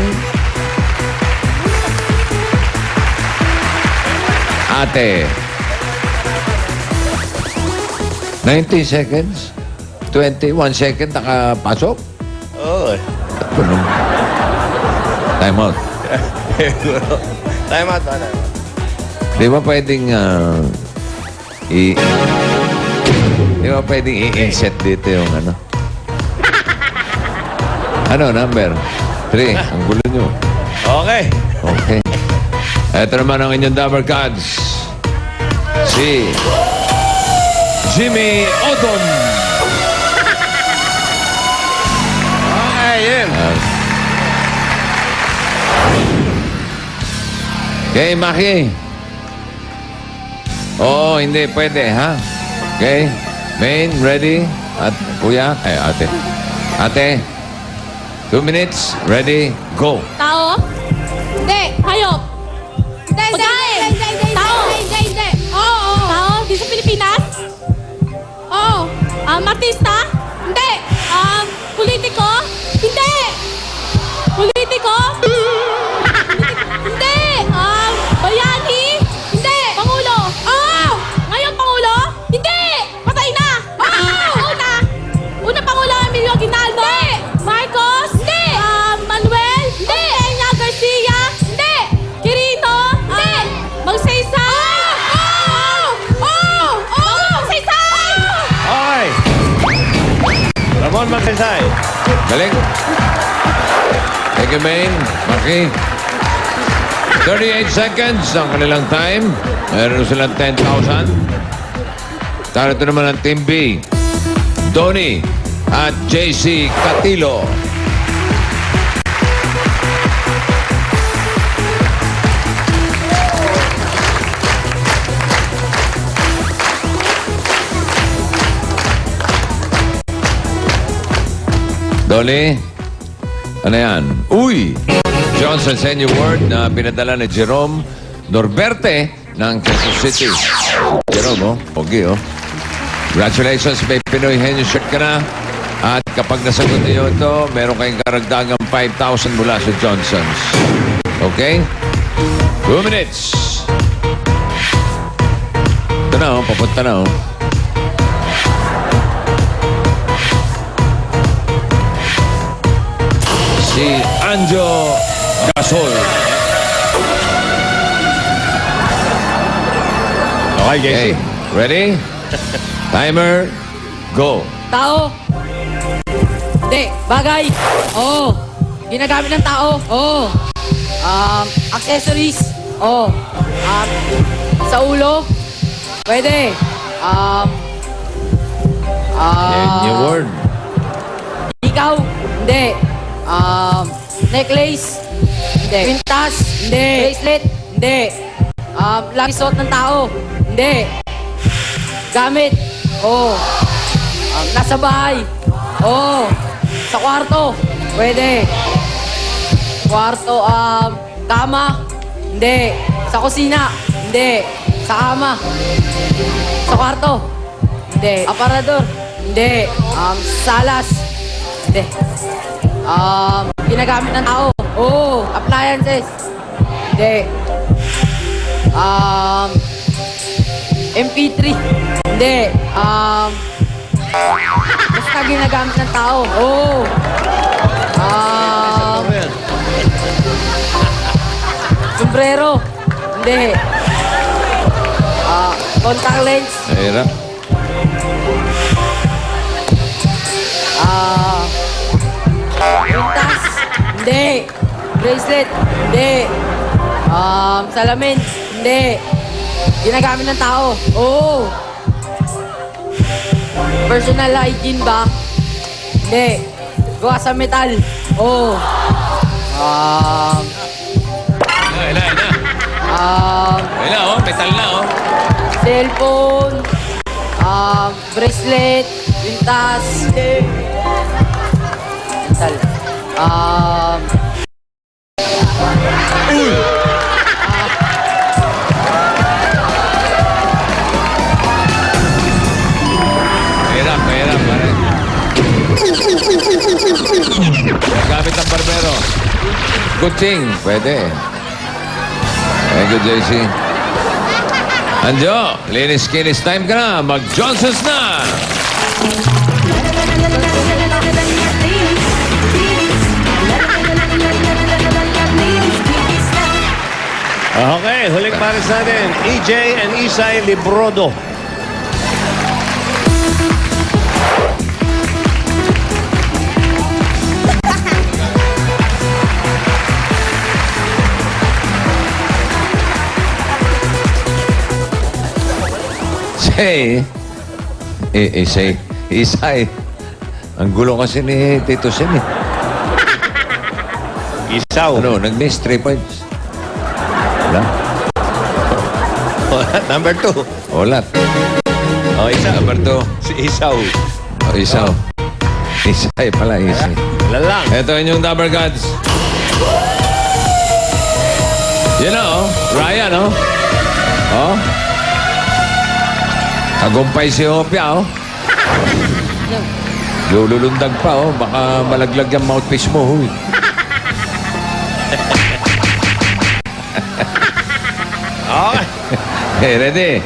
J: ate. 90 seconds? 21 second nakapasok?
O: Oo.
J: Ano? Time out.
O: Time out.
J: Di ba pwedeng Di ba pwedeng i-inset dito yung ano? Ano, number? 3. Ang gulo nyo.
O: Okay.
J: Okay. Ito naman ang inyong Dabber Cards. Si Jimmy Odom.
O: Okay, yun.
J: Okay, Maki. Oo, hindi pwede, ha? Okay. Main, ready? At kuya? Ate. Ate. 2 minutes. Ready? Go.
H: Tao? Hindi. Hayop? Hindi. Tao? Hindi. Oo. Tao? Di sa Pilipinas? Oo. Artista? Hindi. Politiko? Hindi. Politiko? Hindi. Bayani? Hindi. Pangulo? Oo. Ngayon Pangulo? Hindi. Patay na. Oo. Una Pangulo Emilio Aguinaldo? Hindi. Marcos? Hindi. Manuel? Hindi. Peña Garcia? Hindi. Quirino? Hindi. Magsaysay? Oo. Magsaysay!
O: Okay. Ramon Magsaysay.
J: Galing. Thank you, Main. Maki. 38 seconds ang kanilang time. Meron silang 10,000. Tarito naman ang Team B. Donnie at JC Catilo. Donnie, ano yan? Uy! Johnson send you word na pinadala ni Jerome Norberte ng Quezon City. Jerome, oh. Pogi, oh. Congratulations, may Pinoy Henyo shirt ka na. At kapag nasagot niyo ito, meron kayong karagdagang 5,000 mula sa Johnson's. Okay? 2 minutes. Ito na, oh. Papunta na, oh. Si Anjo Gasol.
O: Okay, JC.
J: Okay, ready? Timer, go.
C: Tao? Hindi. Bagay? Oo. Ginagamit ng tao? Oo. Accessories? Oo. Sa ulo? Pwede.
J: New word.
C: Ikaw? Hindi. Necklace? Hindi. Pintas? Hindi. Bracelet? Hindi. Lagi suot ng tao? Hindi. Gamit? Oo. Nasa bahay? Oo. Sa kwarto? Pwede. Kwarto, kama? Hindi. Sa kusina? Hindi. Sa kama? Sa kwarto? Hindi. Aparador? Hindi. Salas? Hindi. Ginagamit ng tao? Oo. Appliances? Hindi. MP3? Hindi.
D: Basta ginagamit ng tao. Oh. Sombrero. Hindi. Contact lens.
O: Mahirap.
D: Pintas. Hindi. Bracelet. Hindi. Salamin. Hindi. Ginagamit ng tao. Oo. Personal hygiene ba? Hindi. Gawa sa metal. Oo.
O: Ayun na, oh. Metal na, oh.
D: Cellphone. Bracelet. Pintas. Metal.
O: Mahirap, pare. Gamit ng barbero. Good thing. Pwede. Thank you, JC. Anjo, linis-kinis time ka na. Mag-Johnson's na!
P: Okay, huling pares natin. EJ and Isay Librodo.
O: Isay. Ang gulo kasi ni Tito Sen eh.
P: Isaw.
O: Ano, nag-miss 3 points. Wala.
P: Number 2.
O: Wala.
P: Oh, isa.
O: Number 2.
P: Si Isaw.
O: Oh, Isaw. Isay pala, Isay.
P: Wala lang.
O: Ito yung Dabber Gods. Yan na, oh. Ryan, oh. Oh. Tagumpay si Hopia, oh. Lulundag pa, oh. Baka malaglag yung mouthpiece mo, huy.
P: Okay.
O: Okay, ready?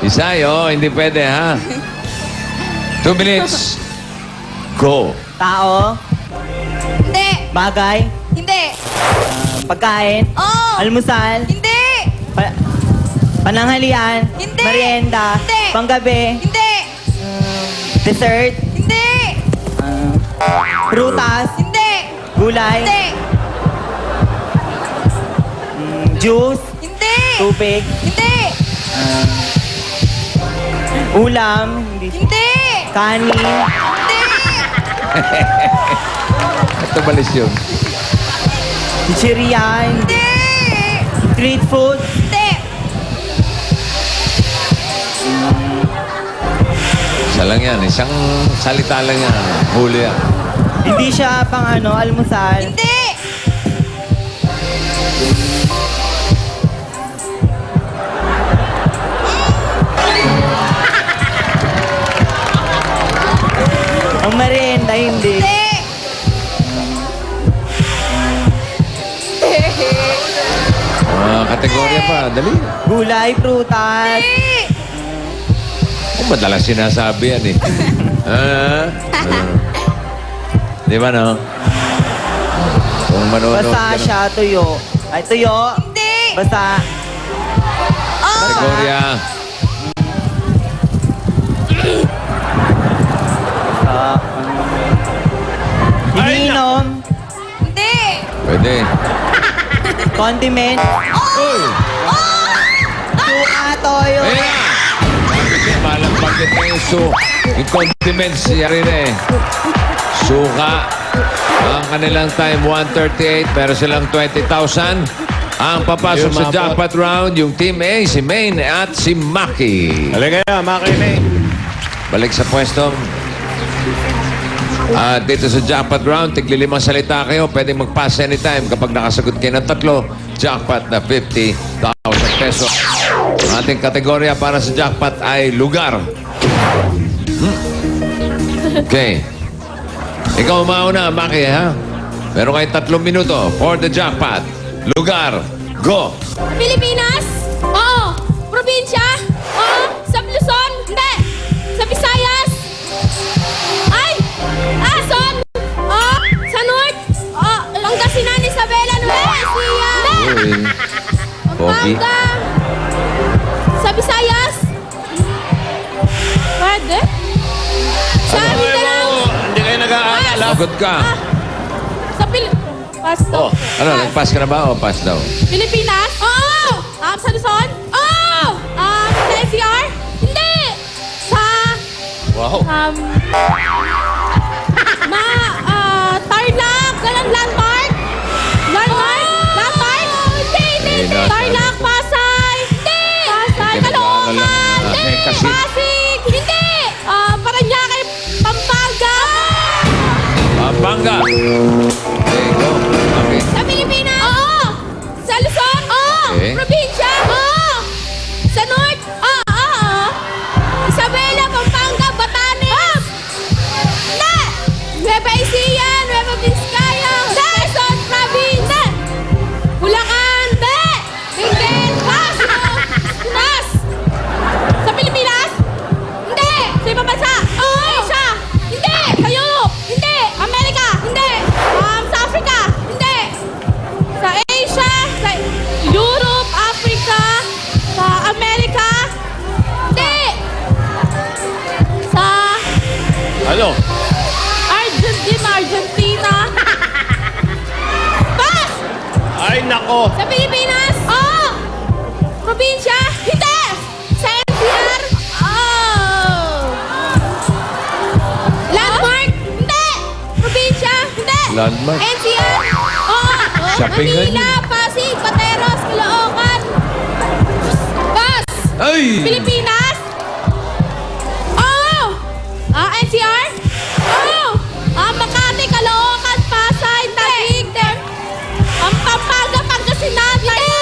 O: Isay, oh. Hindi pwede, ha? 2 minutes. Go.
H: Tao,
D: Hindi.
H: bagay,
D: Hindi.
H: pagkain,
D: Oo.
H: almusal,
D: Hindi.
H: pananghalian,
D: Hindi.
H: merienda,
D: Hindi.
H: panggabi,
D: Hindi.
H: dessert,
D: Hindi.
H: prutas,
D: Hindi.
H: gulay,
D: Hindi.
H: juice,
D: Hindi.
H: tubig,
D: Hindi.
H: ulam,
D: Hindi.
H: kanin,
D: Hindi.
O: Ito balis yun.
H: chichirya,
D: Hindi.
H: street food,
D: Hindi.
O: Isa lang yan. Isang salita lang yan. Huli yan.
H: hindi siya pang almusal,
D: Hindi.
H: ang merienda, hindi,
D: Hindi.
O: Kategorya pa. Dali.
H: gulay, prutas,
D: Hindi.
O: Kung madalas sinasabi yan eh. Di ba no? Kung manonood
H: basa
O: ka ng
H: siya, tuyo, ay tuyo,
D: Hindi.
H: basa,
O: kategorya.
H: iniinom,
D: Hindi.
O: Pwede.
H: condiment, suka, toyo,
O: Ayun na! Kasi malang bakit na yung condiments yari na eh. Suka. Ang kanilang time, 1:38. Pero silang 20,000. Ang papasok sa jackpot round, yung Team A, si Maine at si Maki.
P: Halika na, Maki May.
O: Balik sa pwesto. At dito sa jackpot round, tigli-5 salita kayo. Pwedeng mag-pass anytime kapag nakasagot kayo ng 3. Jackpot na 50,000 pesos. Ang ating kategorya para sa jackpot ay lugar. Okay. Ikaw mauna, Maki, ha? Meron kayo 3 minuto for the jackpot. Lugar. Go!
D: Pilipinas? Oo. Probinsya? Oo. Sa Luzon? Hindi. Sa Visayas? Pampanga. Sa Visayas. Pwede. Sa Mindanao.
P: Hindi kayo nag-aaral, ha?
O: Sagot ka.
D: Sa Pass daw.
O: Oh, ano, nag-pass ka na ba o pass daw?
D: Pilipinas? Oo! Sa Luzon? Oo! Sa NCR? Hindi! Sa...
P: Wow.
D: Tarlac! Ganang landmark? Landmark? Landmark? Hindi! Tarlac, Pasay! Hindi! Pasay, Caloocan! Hindi! Pasig! Hindi! Paranaque, Pampanga!
O: Pampanga. There you go. Okay.
D: Sa Pilipinas? Oo! Sa Luzon? Oo!
O: Okay.
D: Probinsya? Oo! Sa North? Oo! Isabela, Pampanga, Batanes! Hindi! Nueva Ecija, Nueva Vizcaya, Quezon Province! Bulacan! Hindi! Pass! Pass! Sa Pilipinas? Hindi! Sa ibang bansa? Oo! Asia? Hindi! Sa Europe? Hindi! Amerika? Hindi! Sa Africa? Hindi! Sa Asia? Sa Europe? Africa? Sa Amerika? Hindi! Sa
P: Ano?
D: Argentina? Pass!
P: Ay, nako.
D: Sa Pilipinas? Oo! Probinsya? Hindi! Sa NCR? Landmark? Hindi! Probinsya? Hindi!
O: Landmark?
D: NCR? Oo!
O: Shopping
D: Manila, Pasig, Pateros, Caloocan. Pass!
O: Ay!
D: Pilipinas? Oo! NCR? Oo! Makati, Caloocan, Pasay, Taguig, Pampanga, Pangasinan, Hindi!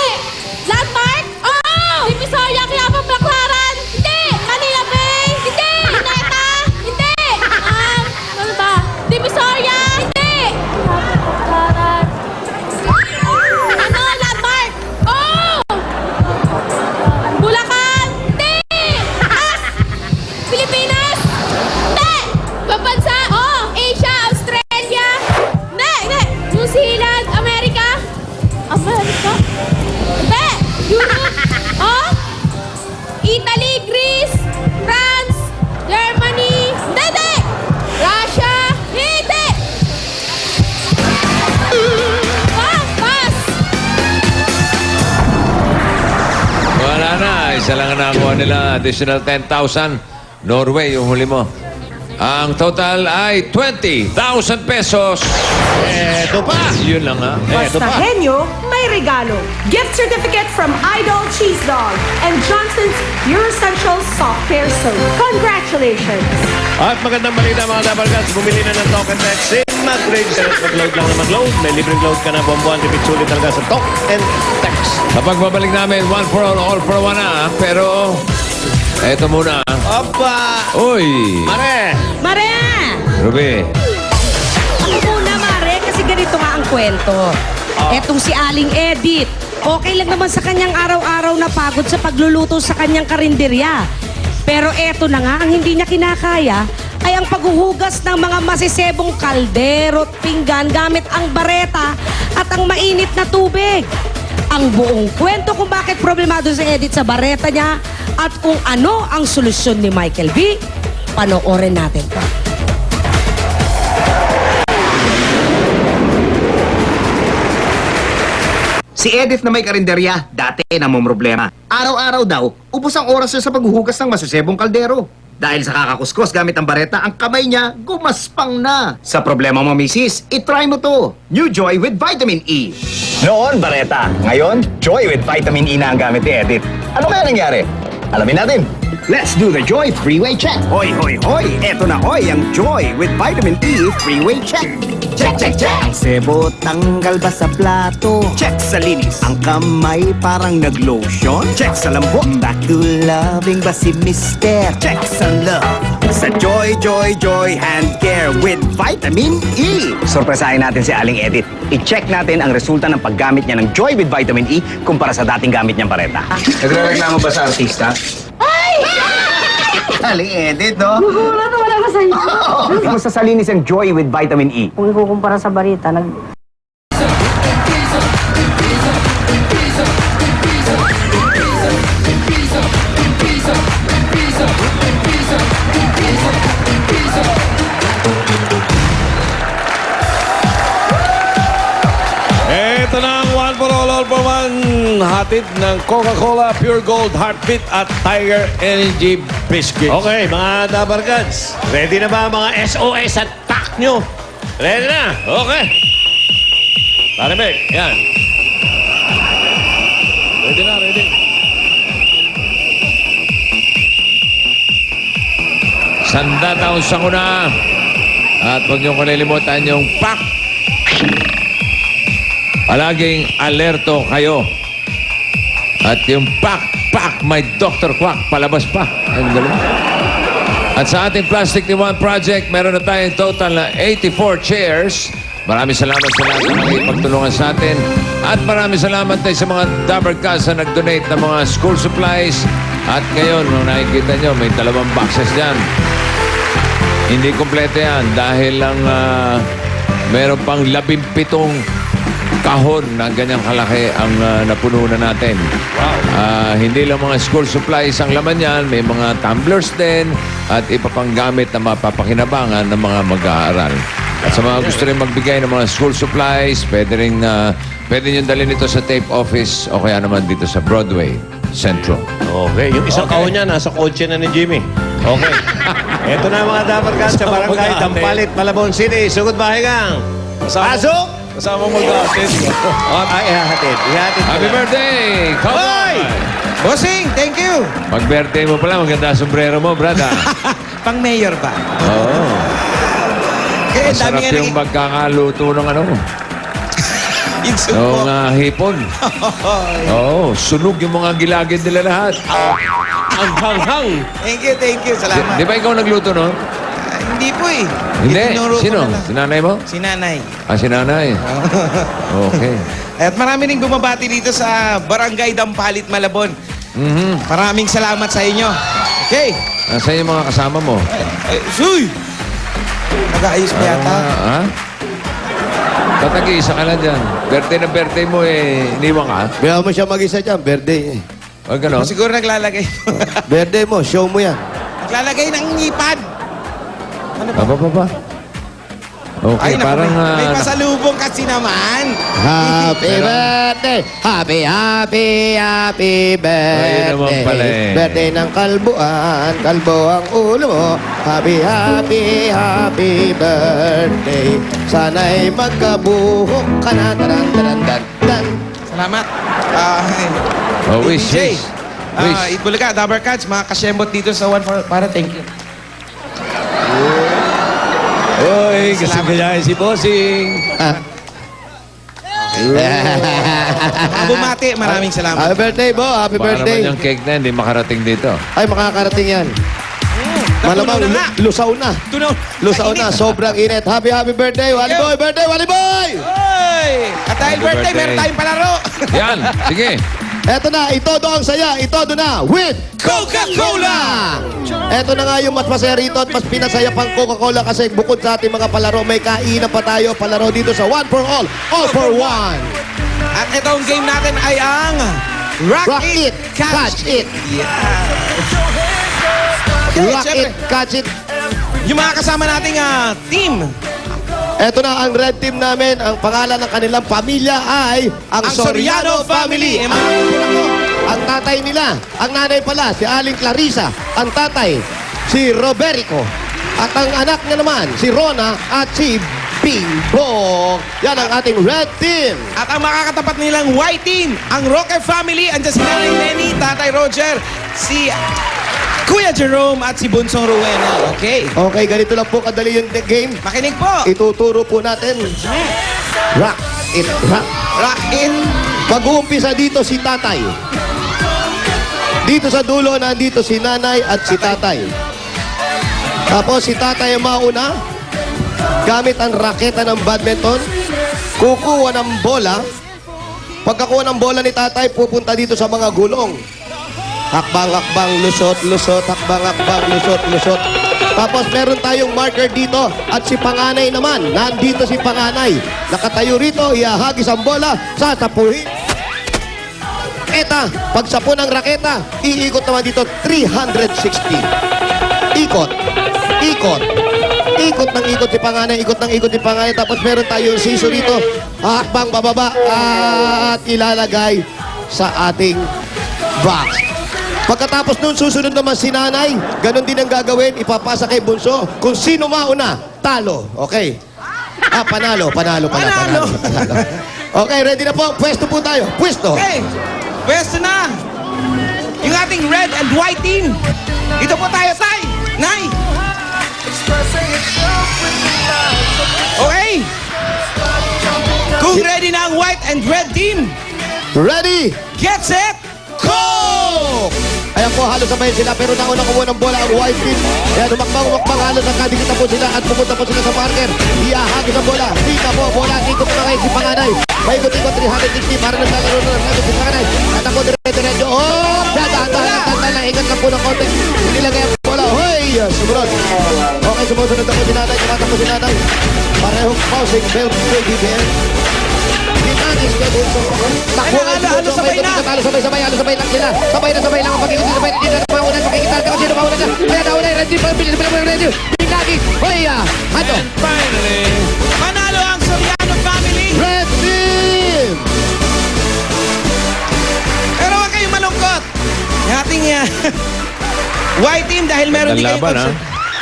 D: Landmark? Oo! Divisoria, Quiapo, Baclaran? Hindi! Manila Bay? Hindi! Luneta? Hindi! Ano ba? Divisoria? Hindi! Ano? Landmark? Oo! Bulacan? Hindi! Pilipinas? Hindi! Pambansa? Oo! Asia? Australia? Hindi! Hindi! New Zealand? Amerika? Amerika? Hindi! Europe? Oh? Italy? Greece? France? Germany? Hindi! Hindi! Russia? Hindi! Pass!
O: Wala na. Isa lang ang nakakuha nila. Additional 10,000. Norway, yung huli mo. Ang total ay 20,000 pesos.
P: Eto pa.
O: Yun lang ha.
P: Eto
C: Basta
P: pa.
C: henyo, may regalo. Gift certificate from Idol Cheese Dog and Johnson's Pure Essential Soft Care Soap. Congratulations!
P: At magandang balita mga Dabarkats, bumili na ng Talk and Text SIM. Mag-grade sa mag-load lang na mag-load. May libreng load ka na buwan-buwan. Tipid sulit talaga sa Talk and Text.
O: Kapag babalik namin, one for all for one na. Pero, eto muna.
I: Opa!
O: Uy!
I: Mare!
C: Mare!
O: Ruby.
C: Ako muna, Mare, kasi ganito nga ang kwento. Etong si Aling Edith, okay lang naman sa kanyang araw-araw na pagod sa pagluluto sa kanyang karinderya. Pero eto na nga, ang hindi niya kinakaya ay ang paghuhugas ng mga masisebong kaldero at pinggan gamit ang bareta at ang mainit na tubig. Ang buong kwento kung bakit problemado si Edith sa bareta niya at kung ano ang solusyon ni Michael B. Panoorin natin to.
Q: Si Edith na may karinderya, dati namumroblema. Araw-araw daw, ubos ang oras niya sa paghuhugas ng masisebong kaldero. Dahil sa kakakuskos gamit ang bareta, ang kamay niya gumaspang na. Sa problema mo, misis, itry mo to. New Joy with Vitamin E.
R: Noon, bareta. Ngayon, Joy with Vitamin E na ang gamit ni Edith. Ano kaya nangyari? Alamin natin.
Q: Let's do the Joy Freeway Check. Hoy, hoy, hoy! Eto na hoy, ang Joy with Vitamin E Freeway Check. Check, check, check! Ang sebo, tanggal ba sa plato? Check sa linis. Ang kamay, parang nag-lotion? Check sa lambot. Back to loving ba si Mister? Check sa love. Sa Joy, Joy, Joy Hand Care with Vitamin E.
R: Sorpresahin natin si Aling Edith. I-check natin ang resulta ng paggamit niya ng Joy with Vitamin E kumpara sa dating gamit niyang bareta.
Q: Nagre-reklamo ba sa artista? Aling Edith, no?
H: Gugulat na wala ka sa inyo.
Q: Kumusta sa linis ang Joy with Vitamin E?
H: Kung ikukumpara sa barita,
F: Ito na ang One for All for One. Hatid ng Coca-Cola, Pure Gold, Heartbeat at Tiger Energy Biscuits.
P: Okay, mga Dabarkads. Ready na ba ang mga SOS at pack nyo? Ready na? Okay. Parimik, yan.
F: Ready na, ready.
O: Sanda taon sa kuna. At huwag niyong kalilimutan yung pack. Palaging alerto kayo. At yung pack, may Dr. Quack, palabas pa. Ang galing. At sa ating Plastic ni One Project, meron na tayong total na 84 chairs. Maraming salamat sa lahat ng nakipagtulungan sa atin. At maraming salamat tayo sa mga Dabarkads na nag-donate ng mga school supplies. At ngayon, nung nakikita nyo, may 2 boxes dyan. Hindi kompleto yan dahil lang meron pang 17 kahon na ganyang kalaki ang napuno na natin. Wow. Hindi lang mga school supplies ang laman yan. May mga tumblers din at iba pang gamit na mapapakinabangan ng mga mag-aaral. At sa mga gusto rin magbigay ng mga school supplies, pwede nyo dalhin ito sa tape office o kaya naman dito sa Broadway Central.
P: Okay, yung isang kahon niya, nasa kotse na ni Jimmy. Okay. Ito na mga Dabarkads sa Barangay Dampalit, Malabon City. Sugod bahay gang. Pasok!
F: Kasama mo mag-attend.
P: Ay, ihahatid.
O: Happy birthday! Come on!
I: Bossing, thank you.
O: Pag-birthday mo pala, maganda ang sombrero mo, brada.
I: Pang mayor ba?
O: Oo.
I: Kaya
O: Masarap
I: dami nga
O: yung pagkakaluto ng ano. Yung hipon. Oo, sunog yung mga gilagid nila lahat.
I: Ang hanghang. Thank you. Salamat.
O: Di ba ikaw nagluto, no?
I: Hindi po eh.
O: Hindi.
I: Itinuro ko
O: Sino?
I: na lang.
O: Si nanay mo?
I: Si nanay.
O: Si nanay. Okay.
I: At marami ring bumabati dito sa Barangay Dampalit, Malabon. Maraming salamat sa inyo. Okay.
O: Nasaan yung mga kasama mo?
I: Suy! Nag-aayos pa yata.
O: Ha? Tatag-iisa ka na dyan. Birthday mo iniwan ka?
N: Kaya mo siya mag-isa dyan, birthday.
O: O gano'n?
I: Siguro naglalagay.
N: Birthday mo, show mo yan.
I: Naglalagay ng ngipad.
O: Ba? Okay,
I: Ay,
O: parang...
I: may pasalubong kasi naman.
N: Happy birthday! Happy birthday!
O: Ayun naman pala eh.
N: Birthday ng kalbuan, kalbo ang ulo mo. Happy birthday! Sana'y magkabuhok ka na. Taran.
I: Salamat.
O: Wish.
I: Itbulaga, Dabarkads, mga kasyembot dito sa One for... Para thank you.
F: Uy, gusto gayahin si Bossing.
I: Bumati, maraming salamat.
N: Happy birthday, Bo. Happy
O: Baka
N: birthday.
O: naman yung cake na hindi makarating dito.
N: Ay, makakarating yan. Malamang
I: na nga.
N: lusaw na. Lusaw na. Sobrang init. Happy birthday, Wally Boy. Birthday, Wally Boy!
I: Oy! At dahil
O: Happy
I: birthday,
O: birthday.
I: meron tayong palaro.
O: Yan, sige.
N: Eto na, itodo ang saya. Itodo na with
I: Coca-Cola!
N: Eto na nga yung mas masaya rito at mas pinasaya pang Coca-Cola kasi bukod sa ating mga palaro, may kainan pa tayo palaro dito sa One for All for One.
I: At ito ang game natin ay ang Rock It, Catch It.
N: Rock It, Catch It.
I: Yung mga kasama nating team.
N: Eto na ang red team namin. Ang pangalan ng kanilang pamilya ay ang Soriano Family. Ang tatay nila, ang nanay pala, si Aling Clarissa. Ang tatay, si Roberico. At ang anak niya naman, si Rona at si Bingbong. Yan ang ating red team.
I: At ang makakatapat nilang white team, ang Roque Family. Andiyan si Nanay Lenny, Tatay Roger, si Kuya Jerome at si Bunsong Rowena. Okay.
N: Okay, ganito lang po kadali yung game.
I: Makinig po.
N: Ituturo po natin. Rock it, rock.
I: Rock it.
N: Mag-uumpisa dito si tatay. Dito sa dulo, nandito si nanay at si tatay. Tapos si tatay ang mauna. Gamit ang raketa ng badminton. Kukuha ng bola. Pagkakuha ng bola ni tatay, pupunta dito sa mga gulong. Hakbang, lusot, hakbang, lusot. Tapos meron tayong marker dito at si panganay naman, nandito si panganay. Nakatayo rito, ihahagis ang bola, sasapuhin. Eta, pagsapo ng raketa, iikot naman dito 360. Ikot, Ikot ng ikot si Panganay, ikot ng ikot si Panganay. Tapos meron tayong siso dito. Hakbang bababa at ilalagay sa ating box. Pagkatapos nun, susunod naman si Nanay. Ganon din ang gagawin. Ipapasa kay Bunso. Kung sino mauna, talo. Okay. Panalo pala. Panalo. Okay, ready na po. Pwesto po tayo. Pwesto.
I: Okay, pwesto na. Yung ating red and white team. Dito po tayo, Tay. Nay. Okay. Kung ready na ang white and red team.
N: Ready.
I: Get set. Go!
N: Ayan po, halos sabay sila. Pero nauna kumuha ng bola ang white team. Ayan, umakbang. Halos nakadikit na po sila at pupunta po sila sa marker. Iahagis ang bola. Dita po, bola. Ikot na kayo si Panganay. Paikot-ikot 360 para naglalaro na natin si Panganay. At ako dire-diretso. Oh! Dahan-dahan. Ingat na po ng konti. Inilagay ang bola. Hoy! Sumunod. Okay, sumusunod ako si Nanay. Kumatak po si Nanay. Parehong pausing. Bell, baby, bell. Dinagis kay Bunso. Takbo nga si Bunso. Sabay lang sila. Sabay lang ang pag-ikot. Sabay na dito. Paunan, makikita. Kung sino paunan na. Kaya nauna. Ready pa. Bilis. Dinagis. Hoy! Hato.
I: Finally, panalo ang Soriano family.
N: Red team!
I: Pero huwag kayong malungkot. Yung ating white team dahil meron din kayong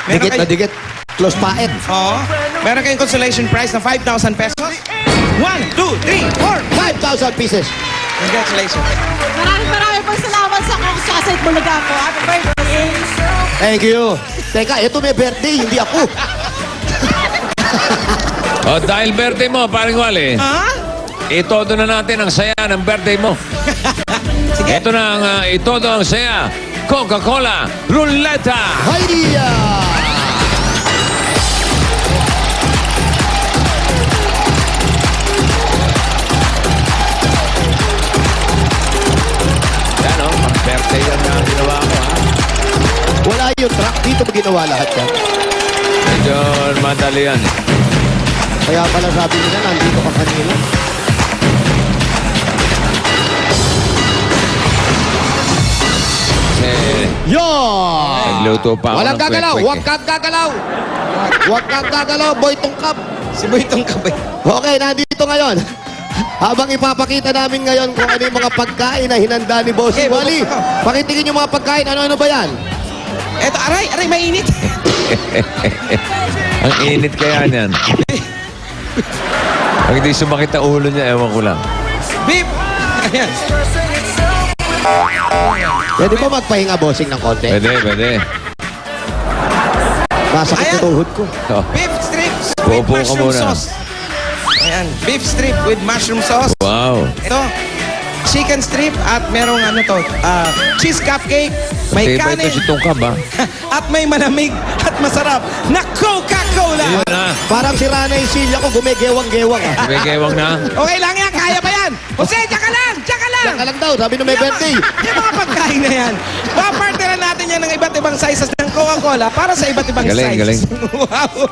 N: Dikit na dikit. Close paet.
I: Oo. Meron kayong consolation prize na 5,000 pesos. 1, 2, 3, 4.
N: 5,000 pieces.
I: Congratulations.
C: Maraming pong salamat sa Kakasite Bulaga po. Happy birthday.
N: Thank you. Teka, ito may birthday, hindi ako.
O: Dahil birthday mo, paring Wally. Itodo na natin ang saya ng birthday mo. Ito na ang itodo ang saya. Coca-Cola Ruleta.
N: Hayya!
O: Yan o, birthday yan na ang ginawa ko, ha?
N: Wala yung truck. Dito mo ginawa lahat yan.
O: Medyo madali yan.
N: Kaya pala sabi nila, nandito ka kanina. Yo!
O: Nagluto pa ako
N: Walang
O: ng
N: gagalaw!
O: quick-quick,
N: Huwag kang gagalaw! Huwag kang gagalaw, Boy Tungkap!
I: Si Boy Tungkap eh.
N: Okay, nandito ngayon. Habang ipapakita namin ngayon kung ano yung mga pagkain na hinanda ni Bossing Wally. Pakitingin yung mga pagkain. Ano-ano ba yan?
I: Eto, aray, mainit.
O: Ang init kaya niyan. Pag hindi sumakit ang ulo niya, ewan ko lang.
I: Beep! Ayan.
N: Pwede po magpahinga, Bossing, ng konti?
O: Pwede.
N: Masakit na tuhod ko.
I: Beef strips with
O: Pupo ka
I: mushroom
O: muna.
I: sauce. Ayan, beef strip with mushroom sauce.
O: Wow.
I: Ito, chicken strip at merong cheese cupcake. May
O: Matibay
I: kanin.
O: ito si Tungkab, ha?
I: At may malamig at masarap na Coca-Cola.
O: Yun na.
N: Parang si Rana yung silya ko, gumegewang-gewang.
O: Bumigewang na.
I: Okay lang yan, kaya pa yan. Jose, tsaka lang.
N: Yan ka lang daw, sabi nung may birthday.
I: Yung mga pagkain na yan. Papartiran natin yan ng iba't ibang sizes ng Coca-Cola para sa iba't ibang
O: Galing,
I: sizes.
O: galing.
I: Wow.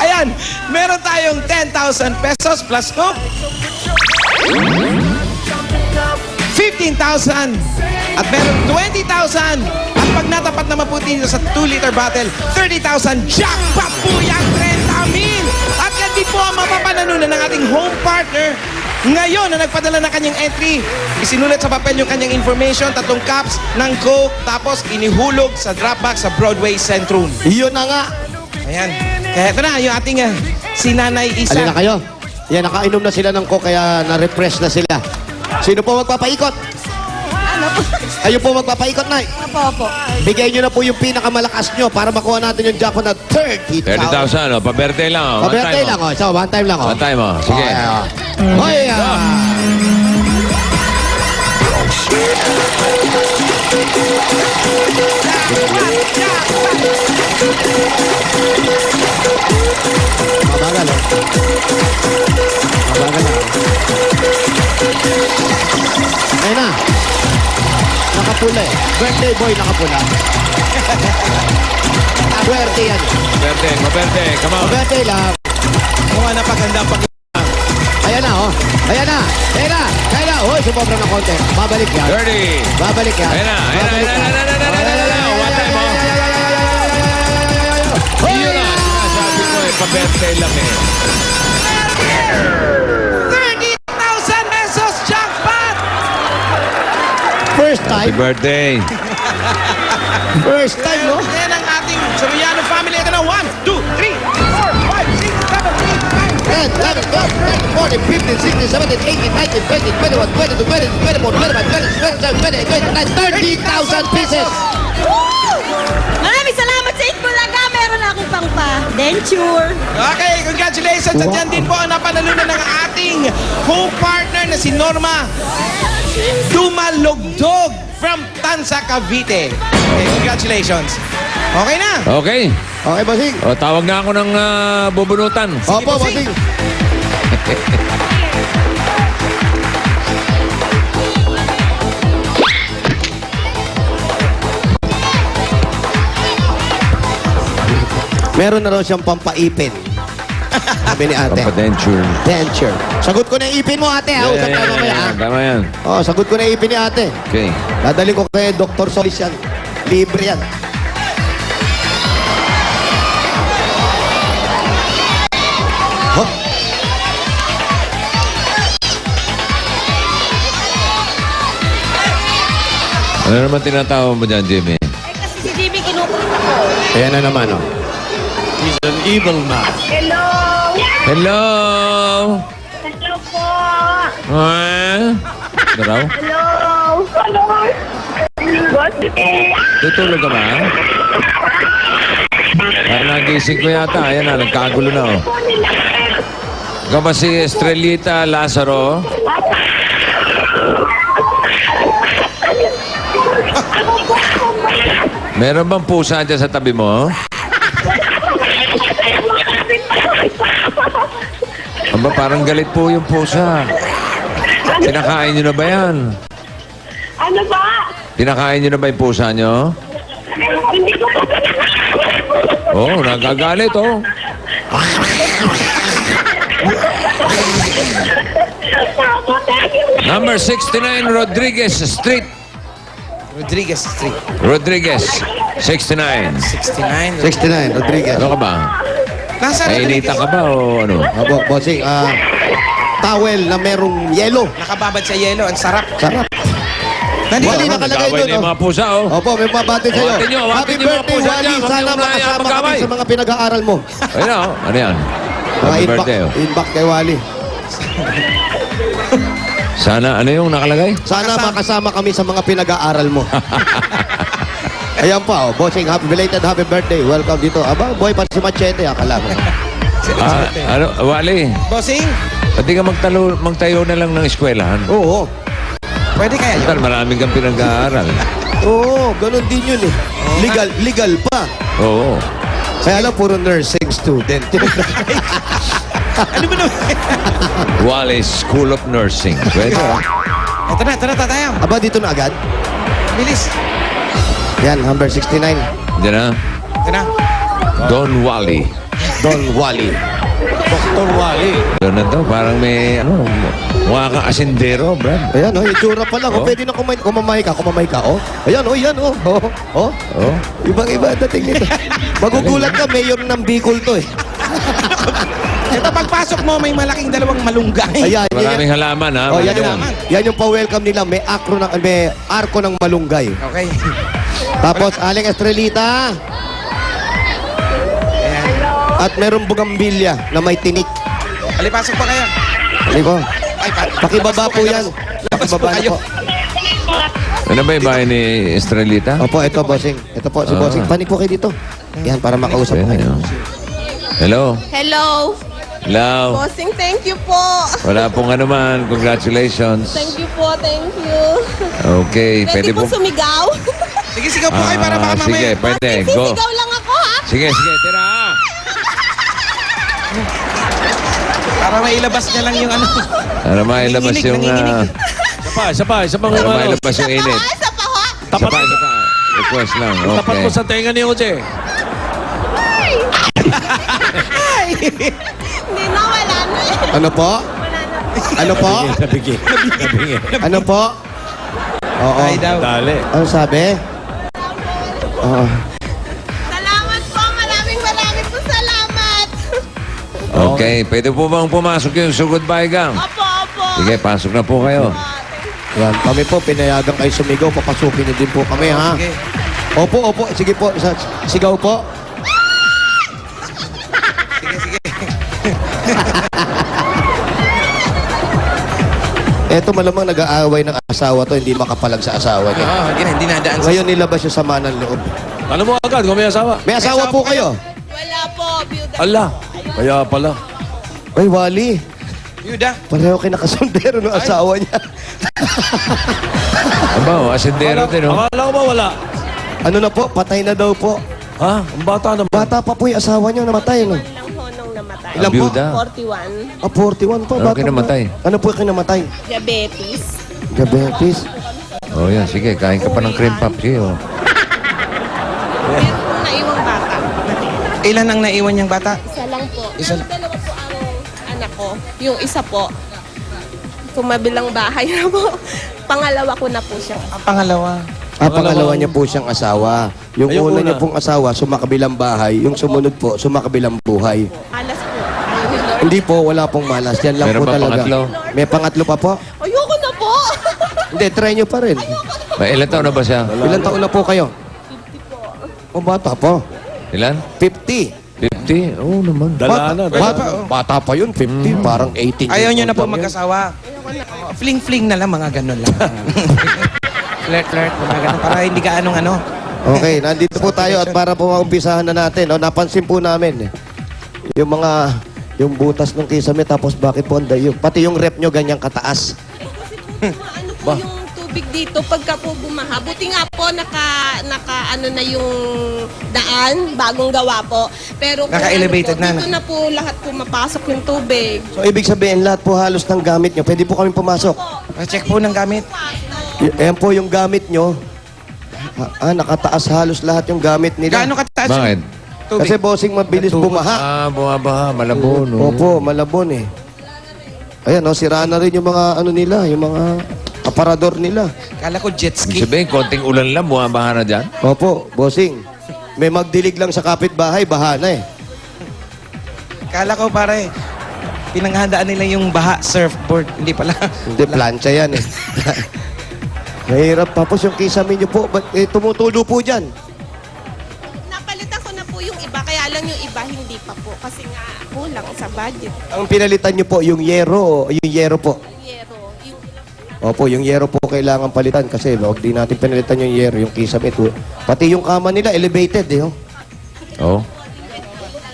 I: Ayan, meron tayong 10,000 pesos plus Coke. 15,000 at meron 20,000 at pag natapat naman po dito sa 2-liter bottle 30,000 jackpot po yan 30,000 at yan din po ang mapapanalunan ng ating home partner ngayon na nagpadala ng kanyang entry. Isinulat sa papel yung kanyang information, 3 cups ng Coke, tapos inihulog sa drop box sa Broadway Centrum.
N: Iyon na nga.
I: Ayan, kaya ito na yung ating si Nanay Isa.
N: Alin na kayo? Yan, nakainom na sila ng Coke kaya na-refresh na sila. Sino po magpapaikot?
H: Ano po?
N: Ayun po magpapaikot, Nay.
H: Opo.
N: Bigay nyo na po yung pinakamalakas nyo para makuha natin yung jackpot na 30,000.
O: 30,000, pa-birthday lang, oh.
N: Pa-birthday lang, oh. So, one time lang, oh.
O: One time, oh. Sige.
N: Hoy, Mabagal, oh. Mabagal lang. Ayun na. Nakapula eh. Birthday boy nakapula. Swerte yan.
O: Pa-birthday, come on.
N: Birthday lang.
I: Mukha na paganda pag...
N: Ayan na, oh. Ayan na. Hoy, sumobra ng konti. Babalik yan.
O: 30.
N: Babalik yan.
O: Ayan na. One time, oh. Yun na. pa-birthday lang eh.
I: 30,000 pesos jackpot!
N: First
O: Happy
N: time.
O: birthday.
N: First time, no?
I: Yan ang ating Soriano family. Ito na, 1, 2, 3, 4, 5, 6, 7, 8, 9,
N: 10, 11, 12, 13, 14, 15, 16, 17, 18, 19, 20, 21, 22, 23, 24, 25, 26, 27, 30,000 pieces!
H: Maraming salamat sa Itbulaga. Meron akong pang pa-denture.
I: Okay, congratulations. At yan din po ang napanalunan ng ating co-partner na si Norma Dumalugdog from Tansa, Cavite. Okay, congratulations. Okay na.
O: Okay.
N: Okay, bossing.
O: O, tawag na ako ng bubunutan.
N: Opo, bossing. Meron na raw siyang pampaipin. Sabi ni ate.
O: Papadenture.
N: Denture. Sagot ko na yung ipin mo, ate. Ha? Usap tayo mamaya. Ha?
O: Tama yan.
N: Oh, sagot ko na yung ipin ni ate.
O: Okay.
N: Dadali ko kay Dr. Solis yan. Libre yan. Hop.
O: Ano naman tinatawag mo dyan, Jimmy?
H: Kasi si Jimmy kinukulit ako.
N: Ayan na naman, oh.
F: He's an evil man.
H: Hello!
O: Hello!
H: Hello po!
O: Ano raw?
H: Hello! Hello! What?
O: Tutulog ka ba? Parang nagising ko yata. Ayan na, nagkagulo na, oh. Ikaw ba si Estrelita Lazaro? Meron bang pusa dyan sa tabi mo? Aba, parang galit po yung pusa. Pinakain nyo na ba yan?
H: Ano ba?
O: Pinakain nyo na ba yung pusa nyo?
H: Hindi ko pa
O: Oh, nagagalit, oh. Number 69 Rodriguez Street.
I: Rodriguez Street.
O: Rodriguez, 69.
I: 69.
N: 69, Rodriguez.
O: Ano ka ba?
I: Nasa
O: Nainita ka ba o ano?
N: Opo, bossing. Towel na merong yelo.
I: Nakababad sa yelo. Ang sarap.
N: Sarap.
I: Nandito.
N: Wali nakalagay
O: Nag-away
N: doon,
O: na yung mga pusa, oh.
N: Opo, may mabati sa'yo.
O: Hawakin nyo, hawakin
N: Happy
O: nyo mga
N: birthday,
O: pusa
N: Wally.
O: dyan. Huwag
N: Sana
O: nyo muna
N: makasama
O: mag-away.
N: kami sa mga pinag-aaral mo.
O: Ayun, oh. Ano yan?
N: Mga
O: Happy birthday, oh.
N: inback kay Wally.
O: Sana, ano yung nakalagay?
N: Sana makasama kami sa mga pinag-aaral mo. Ayan pa, oh. Bossing, belated happy birthday. Welcome dito. Aba, boy, pa si Machete, akala ko.
O: Ano, Wally?
I: Bossing,
O: Pwede ka magtayo na lang ng eskwelahan.
N: Oo.
I: pwede kaya yun?
O: Total, maraming kang pinag-aaral.
N: Oo, ganun din yun eh. Legal pa.
O: Oo.
N: Kaya lang, puro nursing student.
I: Ano ba naman?
O: Wally School of Nursing. Pwede.
I: Ito na, tayo.
N: Aba, dito na agad?
I: Bilis.
N: Yan, number 69.
O: Diyan na.
I: Ito na.
O: Don Wally.
N: Don Wally.
F: Dr. Wally.
O: Doon na to, parang may, ano, mukha kang asindero, Brad.
N: Ayan, oh, yung tsura pa lang. Oh.
O: Oh.
N: Pwede na kumamay ka. Oh. Ayan, oh, yan, oh. Oh.
O: Oh.
N: Ibang-iba dating nito. Magugulat ka, mayor ng Bicol to eh.
I: Ito, pagpasok mo, may malaking dalawang malunggay.
N: Ayan,
O: Maraming halaman, ha?
N: Oh, yan
O: Maraming.
N: yan yung pa-welcome nila. May arko ng malunggay.
I: Okay.
N: Tapos, Aling Estrelita. At merong bugambilya na may tinik.
I: Alipasok pa kayo.
N: Hindi ko.
I: Ay,
N: Pakibaba po yan.
I: Labas po
N: Pakibaba na
I: kayo.
N: po.
O: Ano ba yung bahay ni Estrelita?
N: Opo, ito, bossing. Ito po, si
O: Ah.
N: bossing. Panik po kayo dito. Yan, para makausap po
O: Pwede,
N: kayo.
O: oh. Hello?
S: Hello.
O: Hello?
S: Bossing, thank you po.
O: Wala pong ano man. Congratulations.
S: Thank you po, thank you.
O: Okay, pwede
S: Pwede po
O: po.
S: sumigaw?
I: Sige, sigaw po kayo para baka mamaya.
O: Sige, pwede. Go.
S: Sisigaw lang ako, ha?
O: Sige, tira.
I: Para mailabas niya lang yung ano.
O: Para mailabas yung...
F: Isa pa.
O: Para mailabas yung init.
S: Isa pa, ha?
O: Isa pa. Request lang. Okay.
F: Tapat mo sa tenga ni Jose.
S: Hindi na, wala na.
N: Ano po? Ano po?
F: Nabigay.
N: Ano po? Oo.
I: Ay daw.
F: Dali.
N: Ano sabi? Oo.
S: Salamat po, maraming po salamat.
O: Okay, pwede po bang pumasok yung sugod bahigang?
S: Opo.
O: Sige, pasok na po kayo.
N: Yan, kami po, pinayagan kayo sumigaw. Papasukin niyo din po kami, ha?
I: Sige.
N: Opo. Sige po, sigaw po.
I: Sige.
N: Eto malamang nag-aaway ng asawa to, hindi makapalag sa asawa niya.
I: Oo, hindi nadaan sa...
N: Ngayon nilabas yung sama ng loob.
F: Ano mo agad kung may asawa?
N: May asawa po kayo?
S: Wala po, byuda.
F: Ala, kaya pala.
N: Ay, Wally.
I: Yuda.
N: Pareho kinakasundero ng asawa niya.
O: Aba, asindero din, oh.
F: Akala ko ba wala?
N: Ano na po? Patay na daw po.
F: Ha? Ang bata naman.
N: Bata pa po yung asawa niya namatay, no?
S: Lang ho nung namatay.
N: Ilan po?
O: Byuda.
S: 41.
N: 41 po.
O: Ano
N: bata
O: kinamatay?
N: po. Ano po kinamatay?
S: Diabetes.
N: Diabetes.
O: Oh, yan. Sige, kain ka pa ng cream puff. Sige, oh.
S: Meron pong naiwang bata.
I: Ilan ang naiwan niyang bata?
S: Isa lang po.
I: Isa
S: Pero dalawa po ang anak ko. Yung isa po, tumabilang bahay na po. Pangalawa ko na po siya.
I: Ang pangalawa.
N: Pangalawa niya po siyang asawa. Yung
F: Ay, yung
N: una
F: una.
N: niya pong asawa, sumakabilang bahay. Yung sumunod po, sumakabilang buhay.
S: Alas po. Ayaw ni Lord.
N: Hindi po, wala pong malas. Yan lang
O: Meron
N: po
O: ba
N: talaga.
O: pangatlo?
N: May pangatlo pa po?
S: Ayoko na po.
N: Hindi, try nyo pa rin.
O: May ilan taon na ba siya?
N: Ilan taon na po kayo?
S: 50 po.
N: O bata po.
O: Ilan?
N: 50.
O: 50? Oo naman.
F: Dala na.
N: Bata pa yun, 50. Parang 18.
I: Ayaw niyo na po
N: Lang yan.
I: magkasawa. Fling-fling na lang, mga ganun lang. Flirt, mga ganun. Para hindi ka anong ano.
N: Okay, nandito po tayo at para po maumpisahan na natin. O, napansin po namin, yung butas ng kisame, tapos bakit po pati yung rep nyo ganyang kataas.
S: Ano po yung tubig dito pagka po bumaha? Buti nga po naka ano na yung daan, bagong gawa po. Pero kung
I: Naka-elevated
S: ano po,
I: na.
S: dito na po lahat pumapasok yung tubig.
N: So, ibig sabihin, lahat po halos ng gamit nyo, pwede po kami pumasok.
I: Check po ng gamit.
N: Ayan po yung gamit nyo. Nakataas halos lahat yung gamit nila.
I: Gaano kataas
O: Bakit?
I: yung tubig?
N: Kasi bossing mabilis bumaha.
O: Ah, bumabaha. Malabon, oh.
N: Opo, malabon eh. Ayan, sira na rin yung mga ano nila, yung mga aparador nila.
I: Kala ko jet
O: Ibig
I: ski.
O: sabihin, konting ulan lang, bumabaha na dyan.
N: Opo, bossing. May magdilig lang sa kapitbahay, baha na eh.
I: Kala ko pare, pinanghandaan nila yung baha surfboard. Hindi pala.
N: Hindi, plancha yan eh. Mahirap. Tapos yung kisame nyo po, tumutulo po dyan.
S: Napalitan ko na po yung iba, kaya lang yung iba hindi pa po. Kasi nga kulang sa budget.
N: Ang pinalitan nyo po, yung yero po.
S: Yero, yung
N: Opo, yung yero po kailangan palitan kasi wag di natin pinalitan yung yero, yung kisame. Pati yung kama nila, elevated eh.
O: Oh.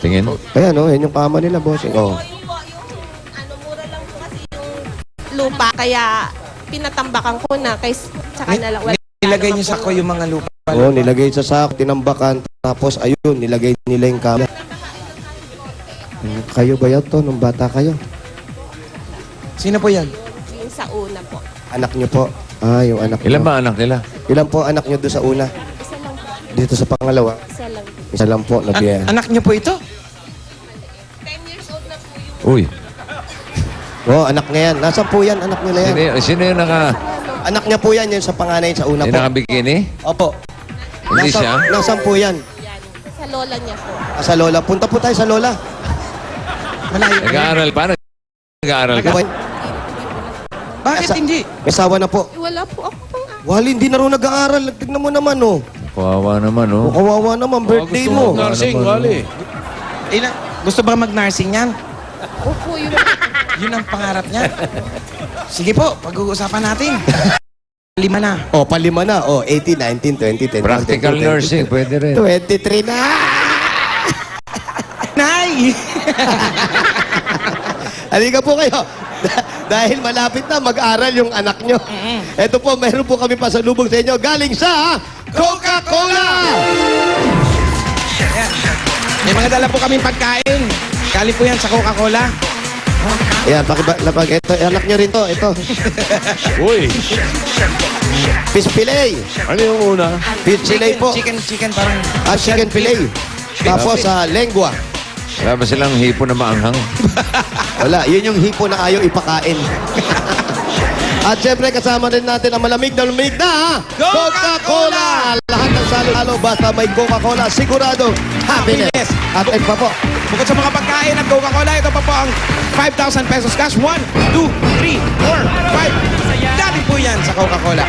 O: Tingin.
N: Ayan yan yung kama nila, bossing. Oh.
S: ano, mura lang po kasi yung lupa, kaya pinatambakan ko na, kay saka na lang.
I: Nilagay niyo sa ko yung mga lupa.
N: Oh, nilagay sa sako, tinambakan, tapos ayun, nilagay nila yung kama. Kayo ba yan to, nung bata kayo?
I: Sino po yan?
S: Yung sa una po.
N: Anak nyo po. Yung anak nyo.
O: Ilan ba anak nila?
N: Ilan po anak nyo doon sa una?
S: Isa lang po.
N: Dito sa pangalawa?
S: Isa lang.
N: Isa lang po, nabiya.
I: Anak niyo po ito?
S: 10 years old na po yung
O: Uy.
N: Oh, anak niya yan. Nasaan po yan? Anak nila yan.
O: Sino yung naka...
N: Anak niya po yan, yun sa panganay sa una
O: Yung
N: po.
O: naka-bikini?
N: Opo.
O: Hindi siya?
N: Nasaan po yan?
S: yan. Sa lola niya po.
N: Sa Lola. Punta po tayo sa Lola.
I: Malayo.
O: Nag-aaral pa? Nag-aaral ka?
I: Bakit hindi?
N: May asawa na po.
S: Wala po ako pang
N: Wally, hindi na rin nag-aaral. Tignan mo naman, oh.
O: Kawawa naman, oh.
N: Kawawa naman, birthday
F: Gusto
N: mo.
F: mo nursing, Wally.
I: Gusto ba mag-nursing yan?
S: Opo, yun.
I: Yun ang pangarap niya. Sige po, pag-uusapan natin. 5 na.
N: Oh, palima na. Oh, 18, 19, 20, 21,
O: Practical
N: 22,
O: nursing, pwede rin.
N: 23 na.
I: Nay!
N: Halika po kayo. Dahil malapit na mag-aral yung anak nyo. Ito po, meron po kami pasalubong sa inyo galing sa Coca-Cola!
I: May mga dala po kaming pagkain. Galing po yan sa Coca-Cola.
N: Ayan, pakibag. Ito, anak nyo rin to. Ito.
F: Uy.
N: Fish fillet.
F: Ano yung una?
N: Fish fillet po.
I: Chicken parang...
N: Chicken fillet. Tapos sa lengua.
O: Wala ba silang hipo na maanghang?
N: Wala, yun yung hipo na ayaw ipakain. At syempre kasama rin natin ang malamig na Coca-Cola! Lahat ng salo-salo basta may Coca-Cola, sigurado happiness. At ito pa po.
I: Bukod sa mga pagkain at Coca-Cola, ito pa po ang 5,000 pesos cash. 1, 2, 3, 4, 5. Galing po yan sa Coca-Cola.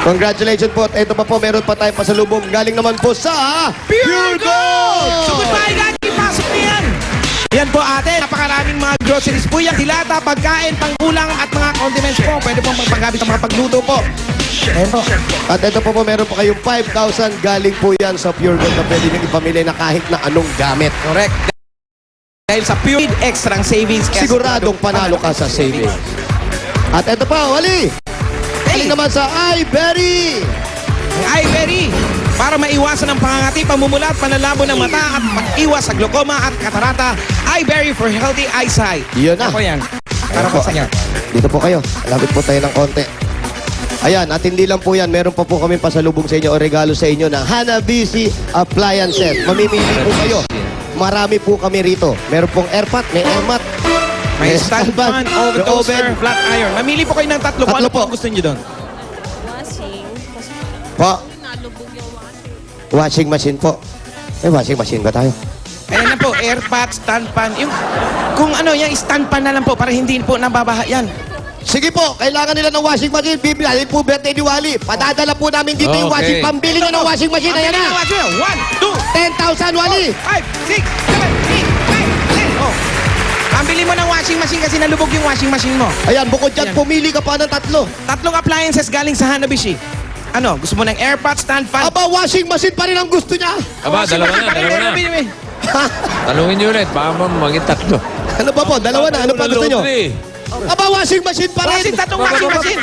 N: Congratulations po. At ito pa po, meron pa tayong pasalubong. Galing naman po sa
I: Pure Gold! So goodbye, Gagi. Pasok na yan. Yan po ate, napakaraming mga groceries po yan. Dilata, pagkain, pangkulang at mga condiments po. Pwede pong magpanggamit ang mga pagluto po. Ayan po.
N: At ito po meron pa kayong 5,000 galing po yan sa Pure Gold na pwede nyo ipamili na kahit na anong gamit.
I: Correct. Dahil sa Pure Gold, extra savings.
N: Siguradong panalo ka sa savings. At ito pa, Wally. Galing naman sa iBerry.
I: iBerry. Para maiwasan ang pangangati, pamumulat, panlalabo ng mata at mag-iwas sa glaucoma at katarata. iBerry for healthy eyesight.
N: Yun na.
I: Ako yan. Para po sa inyo.
N: Dito po kayo. Lapit po tayo ng konti. Ayan, at hindi lang po yan. Meron pa po kami pasalubong sa inyo o regalo sa inyo ng Hanabishi Appliances. Mamimili po kayo. Marami po kami rito. Meron pong airpot, may airmat.
I: May stand fan, oven toaster, flat iron. Mamili po kayo ng tatlo. Kung ano po ang gusto niyo doon?
N: Po. Washing machine po. May washing machine ba tayo?
I: Ayan na po, airpot, stand fan. Yung, kung ano yan, stand fan na lang po para hindi po nababaha yan.
N: Sige po, kailangan nila ng washing machine. Bibili po birthday ni Wally. Padadala po namin dito yung washing. Pambili nyo ng washing machine. Ayan na.
I: 1, 2,
N: 10,000, Wally.
I: 5, 6, 7, 8, 9, 10. Oh. Pambili mo ng washing machine kasi nalubog yung washing machine mo.
N: Ayan, bukod dyan, pumili ka pa ng tatlo.
I: Tatlong appliances galing sa Hanabishi. Ano, gusto mo ng airpot, stand fan?
N: Aba, washing machine pa rin ang gusto niya.
O: Aba, dalawa na. Tanungin niyo ulit, baka maging tatlo.
N: Ano pa po? Dalawa na. Ano pa gusto nyo? Aba, washing machine pa rin.
I: Tatlong washing machine.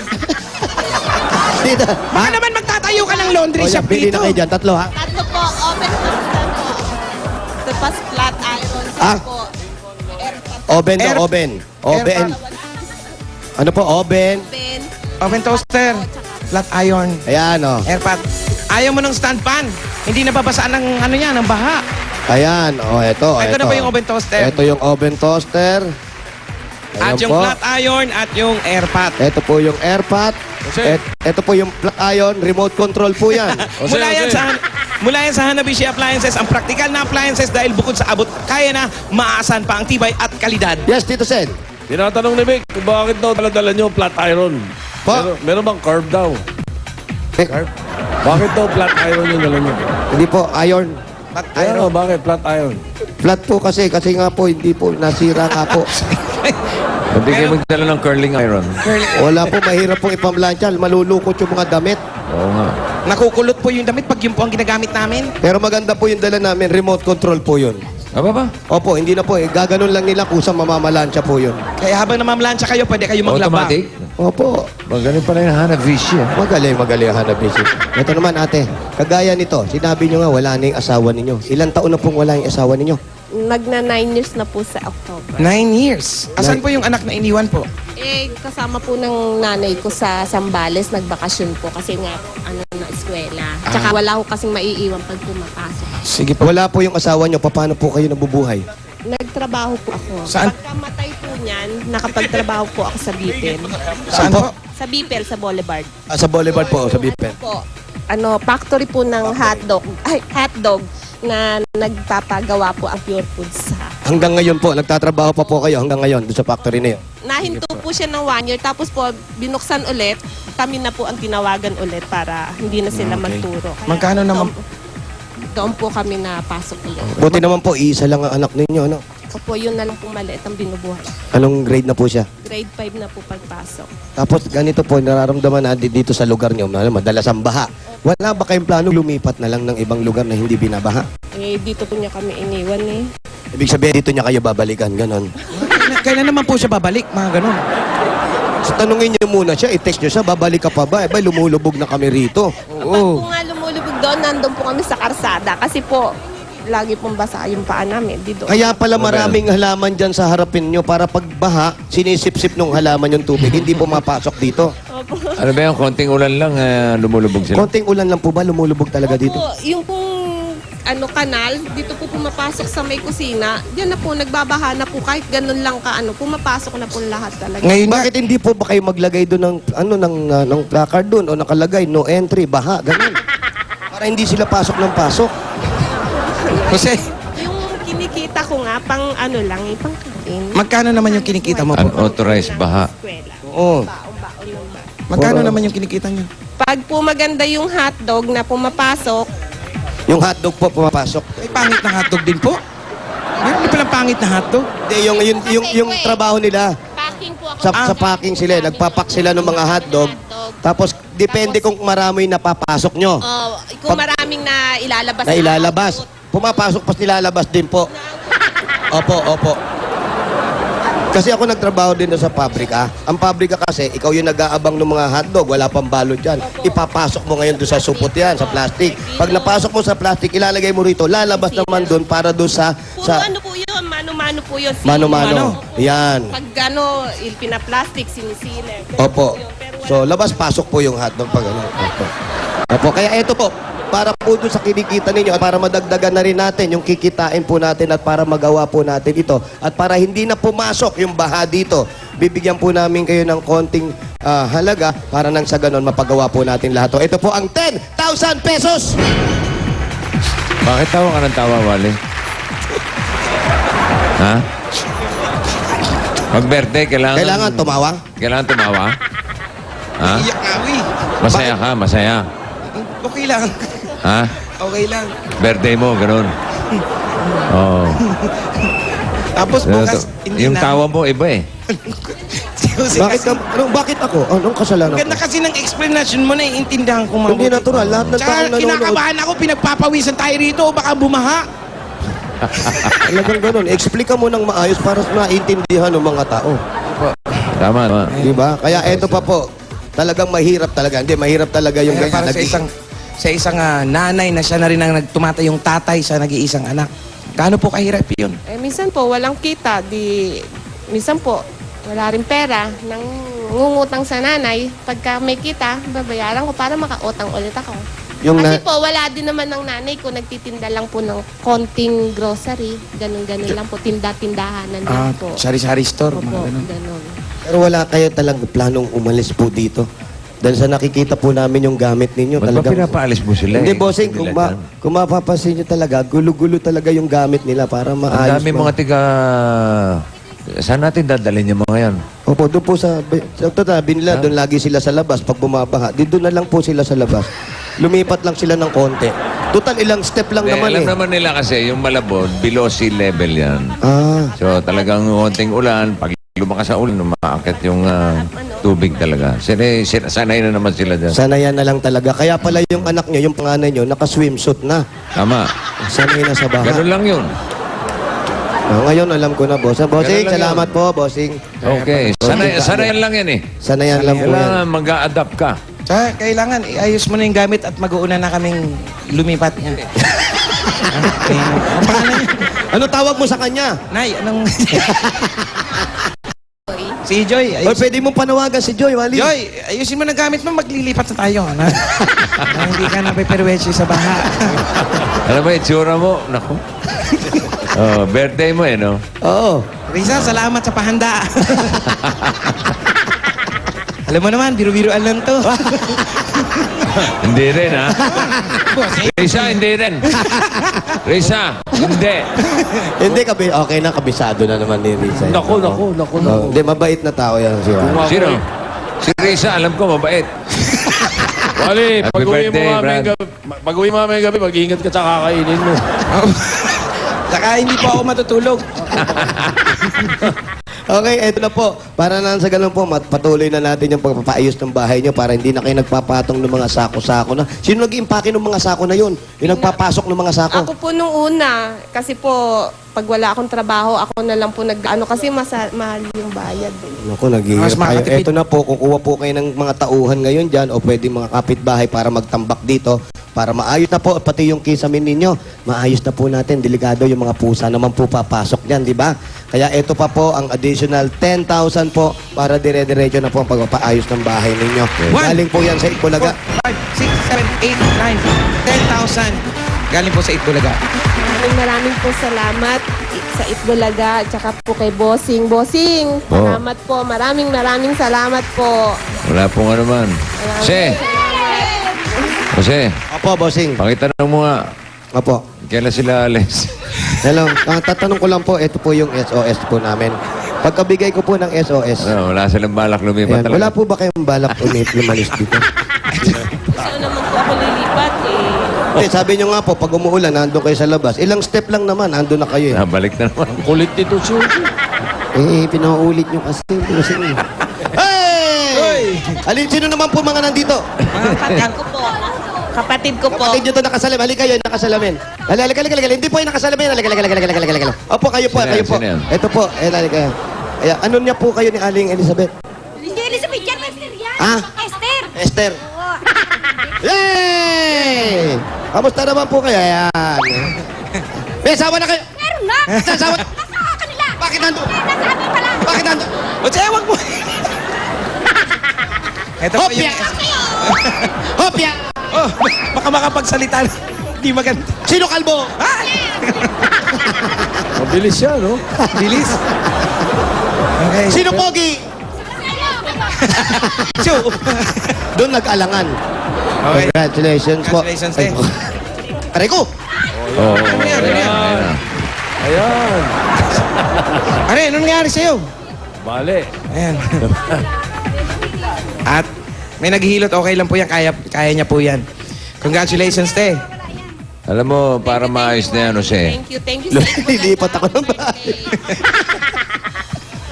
N: Dito.
I: Baka naman magtatayo ka ng laundry
N: O, yan,
I: shop
N: pili
I: dito.
N: na kayo dyan. Tatlo, ha?
S: Tatlo po, oven toaster po. Tapos flat iron po.
N: Oven daw, oven. Oven. Ano po, oven?
I: Oven toaster, flat iron,
N: Ayan, o.
I: airpot. Ayaw mo ng stand pan. Hindi nababasaan ng ano yan, ng baha.
N: Ayan, o, eto.
I: Ito na ba yung oven toaster?
N: Ito yung oven toaster.
I: At
N: Ayan
I: yung
N: po.
I: flat iron at yung airpot.
N: Ito po yung airpot. Ito po yung flat iron. Remote control po yan.
I: Mula yan sa Hanabishi Appliances, ang praktikal na appliances dahil bukod sa abot, kaya na maasan pa ang tibay at kalidad.
N: Yes, Tito Sen.
F: Tinatanong ni Vic kung bakit daw dala nyo flat iron. Meron bang curve daw? Curve? Bakit daw flat iron yung dala nyo?
N: Hindi po, iron.
I: Flat
F: iron? Bakit flat iron?
N: Flat po kasi nga po, hindi po, nasira nga po.
O: Hindi kayo magdala ng curling iron.
N: Wala po, mahirap pong ipamlansya. Malulukot yung mga damit.
O: Oo nga.
I: Nakukulot po yung damit pag yun po ang ginagamit namin.
N: Pero maganda po yung dala namin, remote control po yun.
O: Aba ba?
N: Opo, hindi na po eh. Gaganon lang nila kung saan mamamalansya po yun.
I: Kaya habang namamlansya kayo, pwede kayo maglaba.
O: Automatic?
N: Opo.
O: Magaling pala yung Hanabishi.
N: Magaling ang Hanabishi. Ito naman ate, kagaya nito, sinabi nyo nga wala na yung asawa ninyo. Ilang taon na pong wala yung asawa ninyo?
S: Magna 9 years na po sa October.
I: 9 years. Asan po yung anak na iniwan po?
S: Kasama po ng nanay ko sa Zambales, nagbakasyon po kasi nga na eskwela. Tsaka wala ko kasing maiiwan pag pumapasok.
N: Sige po. Wala po yung asawa nyo, paano po kayo nabubuhay?
S: Nagtrabaho po ako.
I: Saan?
S: Pagkamatay po niyan, nakapagtrabaho po ako sa Bipel.
N: Saan po?
S: Sa Bipel, sa Boulevard.
N: Sa Boulevard po, sa Bipel.
S: Factory po ng hotdog na nagpapagawa po ang Pure Foods sa...
N: Hanggang ngayon po, nagtatrabaho pa po kayo hanggang ngayon doon sa factory na yun.
S: Nahinto po siya ng 1 year, tapos po binuksan ulit. Kami na po ang tinawagan ulit para hindi na sila magturo. Kaya
I: Magkano naman?
S: Doon po kami napasok ulit.
N: Buti naman po, isa lang ang anak ninyo, ano?
S: Opo, yun na lang po maliit ang binubuhay.
N: Anong grade na po siya?
S: Grade 5 na po pagpasok.
N: Tapos ganito po, nararamdaman natin dito sa lugar niyo, madalas ang baha. Wala ba kayong plano lumipat na lang ng ibang lugar na hindi binabaha?
S: Dito po niya kami iniwan eh.
N: Ibig sabihin, dito niya kayo babalikan, ganon.
I: Kailan naman po siya babalik? Mga ganon.
N: So, tanungin niyo muna siya, i-text niyo siya, babalik ka pa ba? Eh, ba, lumulubog na kami rito.
S: Kapag po nga lumulubog doon, nandun po kami sa karsada. Kasi po, lagi pong basa yung paa namin. Dito.
N: Kaya pala maraming halaman dyan sa harapin nyo para pag baha, sinisip-sip nung halaman yung tubig, hindi pumapasok dito.
O: Ano ba yung konting ulan lang, lumulubog sila?
N: Konting ulan lang po ba, lumulubog talaga dito?
S: Yung pong kanal, dito po pumapasok sa may kusina. Diyan na po, nagbabaha na po kahit ganun lang pumapasok na po lahat talaga.
N: Ngayon, bakit hindi po ba kayo maglagay doon ng placard doon o nakalagay, no entry, baha, ganun? Para hindi sila pasok ng pasok.
I: Jose,
S: Yung kinikita ko nga, pang pang kain.
I: magkano naman yung kinikita mo po?
O: Unauthorized baha.
N: Oo.
I: Magkano naman yung kinikita nyo?
S: Pag po maganda yung hotdog na pumapasok,
N: Yung hotdog po pumapasok.
I: Ay, pangit na hotdog din po. Meron din palang pangit na hotdog.
N: Hindi, yung trabaho nila.
S: packing po ako.
N: Sa packing sila, nagpapak sila ng mga hotdog. Tapos, depende kung marami napapasok nyo.
S: Kung maraming na ilalabas.
N: Na ilalabas. Pumapasok, pas nilalabas din po. Opo. Kasi ako nagtrabaho din doon sa pabrika. Ang pabrika kasi, ikaw yung nag-aabang ng mga hotdog, wala pang balot dyan. Ipapasok mo ngayon doon sa supot yan, sa plastic. Pag napasok mo sa plastic, ilalagay mo rito, lalabas naman doon para doon sa...
S: Puro ano po yun, mano-mano po yun.
N: Mano-mano. Yan.
S: Pag pinaplastic, sinisile.
N: Opo. So, labas-pasok po yung hotdog pag ano. Opo. Kaya eto po, para po doon sa kinikita ninyo at para madagdagan na rin natin yung kikitain po natin at para magawa po natin ito at para hindi na pumasok yung baha dito, bibigyan po namin kayo ng konting halaga para nang sa ganon mapagawa po natin lahat. Ito po ang 10,000 pesos!
O: Bakit tawa ka ng tawa, Wally? Ha? Pag-birthday,
N: Kailangan tumawa?
O: Kailangan tumawa? Ha?
I: Iyak nga, uy.
O: Masaya ka, masaya.
I: Okay lang.
O: Ha?
I: Okay lang.
O: Birthday mo, ganun. Oo.
I: Tapos bukas, hindi
O: Yung
I: na.
O: tawa mo, iba eh.
N: Bakit ako? Anong kasalanan ko?
I: Ganda kasi ng explanation mo, naiintindihan ko mabuti.
N: Hindi natural. Lahat ng
I: Tsaka
N: taong nanonood.
I: kinakabahan ako, pinagpapawisan tayo rito, baka bumaha.
N: Talagang ganun. Explica mo ng maayos para maintindihan ng mga tao.
O: Tama.
N: Diba? Kaya eto pa po. Talagang mahirap talaga. Hindi, mahirap talaga yung
I: Kaya para sa isang nanay na siya na rin ang nagtumatay yung tatay sa nag-iisang anak. Gaano po kahirap yun?
S: Minsan po, walang kita. Minsan po, wala rin pera. Nang ngungutang sa nanay, pagka may kita, babayaran ko para makautang ulit ako. Kasi po, wala din naman ng nanay ko. Nagtitinda lang po ng konting grocery. Ganun-ganun lang po. Tinda-tindahanan lang po.
I: Sari-sari store.
S: Opo,
I: mga ganun.
S: ganun.
N: Pero wala kayo talagang planong umalis po dito. Dahil sa nakikita po namin yung gamit ninyo.
O: Ba't ba pinapaalis mo sila
N: Hindi,
O: eh?
N: bossing,
O: Hindi
N: kung mapapansin nyo talaga, gulo-gulo talaga yung gamit nila para
O: Ang
N: maayos.
O: dami mga tiga... Saan natin dadalhin yung mga yan?
N: Opo, doon po sa tabi nila, doon lagi sila sa labas pag bumabaha. Dito na lang po sila sa labas. Lumipat lang sila ng konti. Total, ilang step lang naman
O: alam
N: eh.
O: naman nila kasi yung Malabon, below sea level yan. So talagang konting ulan, pag lumakas sa ulan, umaakit yung tubig talaga. Sanay na naman sila dyan.
N: Sanayan na lang talaga. Kaya pala yung anak nyo, yung panganay nyo, naka-swimsuit na.
O: Tama.
N: Sanay na sa baha.
O: Ganun lang yun.
N: Ngayon, alam ko na, boss. Bossing,
O: Ganun lang
N: salamat po, bossing.
O: Okay. Sanayan lang yan eh.
N: Sanayan lang po yan.
O: Kailangan mag-a-adapt ka.
I: Tsaka kailangan, iayos mo na yung gamit at mag-uuna na kaming lumipat niya.
N: Ano tawag mo sa kanya?
I: Nay, anong... Si Joy.
N: O, pwede mong panawagan si Joy, Wally.
I: Joy, ayusin mo na gamit mo, maglilipat na tayo. Ano? Hindi ka na peperwetsi sa baha.
O: Alam mo, itsura mo. Naku. Birthday mo eh, no?
N: Oo.
I: Risa, salamat sa pahanda. Alam mo naman, biru-biruan lang to.
O: Hindi rin, ha? Risa, hindi rin. Risa, hindi.
N: Hindi, okay na, kabisado na naman ni Risa.
F: Naku.
N: Hindi, mabait na tao yan.
O: Sino? Si Risa, alam ko, mabait.
F: Wally,
O: Happy
F: pag-uwi mo
O: birthday,
F: mamayang
O: Brad.
F: gabi, pag-uwi mo mamayang gabi, mag-iingat ka sa kakainin mo.
I: Saka hindi po ako matutulog.
N: Okay, eto na po. Para na sa ganun po, patuloy na natin yung pagpapaayos ng bahay nyo para hindi na kayo nagpapatong ng mga sako-sako na. Sino nag-impake ng mga sako na yun? Yung nagpapasok ng mga sako?
S: Ako po nung una, kasi po, pag wala akong trabaho, ako na lang po kasi mahal yung bayad.
N: Naku, naghihirap
I: Mas
N: kayo.
I: makatipid.
N: Eto na po, kukuha po kayo ng mga tauhan ngayon dyan o pwede mga kapitbahay para magtambak dito para maayos na po, pati yung kisamin ninyo, maayos na po natin, delikado yung mga pusa naman po papasok dyan, di ba? Kaya ito pa po, ang additional 10,000 po para dire-diretso na po ang pagpapaayos ng bahay ninyo.
I: One.
N: Galing po yan sa Itbulaga.
I: 4, 5, 6, 7, 8, 9, 10,000. galing po sa Itbulaga.
S: Maraming po salamat sa Itbulaga at saka po kay Bossing. Bossing, salamat po. Maraming salamat po.
O: Wala pong ano man. Jose! Jose!
N: Opo, bossing.
O: Pakitanong mo nga.
N: Opo.
O: Kailan sila alis?
N: Hello, ang tatanong ko lang po, ito po yung SOS po namin. Pagkabigay ko po ng SOS,
O: Ano, wala silang balak lumipat
N: ayan,
O: talaga.
N: wala po ba kayong balak lumalis dito?
S: Saan naman po ako lilipat eh.
N: Hindi, sabi nyo nga po, pag umuulan, nandun kayo sa labas. Ilang step lang naman, nandun na kayo eh.
O: Nabalik na naman. Kulit nito siya.
N: Pinauulit nyo kasi. Hey! Alin, sino naman po mga nandito?
S: Kapatid ko po. Kapatid ko po.
N: Kapatid nyo to nakasalamin. Halika kayo, nakasalamin. Halika. Hindi po yung nakasalamin. Halika. Opo, kayo po, kayo po. Ito po, halika. Ayan, ano niya po kayo ni Aling Elizabeth?
H: Hindi Elizabeth yan, Esther yan.
N: Ah?
H: Esther.
N: Esther. Yay! Kamusta naman po kayo? Ayan. May asawa na kayo?
H: Meron na.
N: May asawa na?
H: Nasa kanila.
N: Bakit nandun?
H: Nasa amin pala.
N: Bakit nandun?
I: O, siya, wag mo. Ito po
N: Hopya!
I: yung...
N: Hopya!
I: Oh, baka makapagsalita na. Hindi maganda.
N: Sino kalbo?
F: Mabilis siya, no?
I: Bilis. Okay.
N: Sino pogi?
I: Chu.
N: Doon nag-alangan.
I: Okay.
N: Congratulations po.
I: Congratulations, te.
N: Aray ko!
I: Ano yan?
F: Ayan.
I: Ano yan? Ano nangyari sa'yo?
F: Mali.
I: Ayan. At may naghihilot, okay lang po yan. Kaya niya po yan. Congratulations, te.
O: Alam mo, para maayos na yan, Jose.
S: Thank you sa Itbulaga.
N: Lilipat ako ng bahay.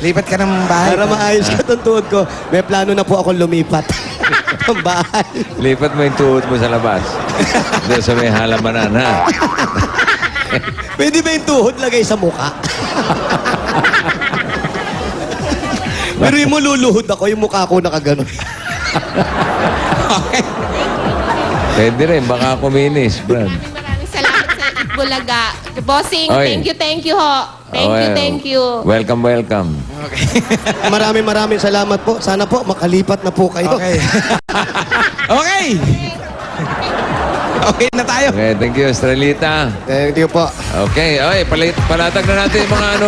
I: Lipat ka ng bahay.
N: Para maayos ka itong tuhod ko, may plano na po akong lumipat. Ang bahay.
O: Lipat mo yung tuhod mo sa labas. Doon sa may halamanan, ha?
N: Pwede ba yung tuhod lagay sa muka? Pero yung mo luluhod ako, yung mukha ko nakaganon.
O: Pwede rin, baka kuminis, Brad.
S: Maraming salamat sa Itbulaga. Bossing,
O: Oy.
S: thank you ho. Thank you.
O: Welcome.
N: Maraming salamat po. Sana po makalipat na po kayo.
I: Okay. Okay. Okay na tayo.
O: Okay, thank you, Estrelita.
N: Thank you po.
O: Okay, palatag na natin yung mga ano.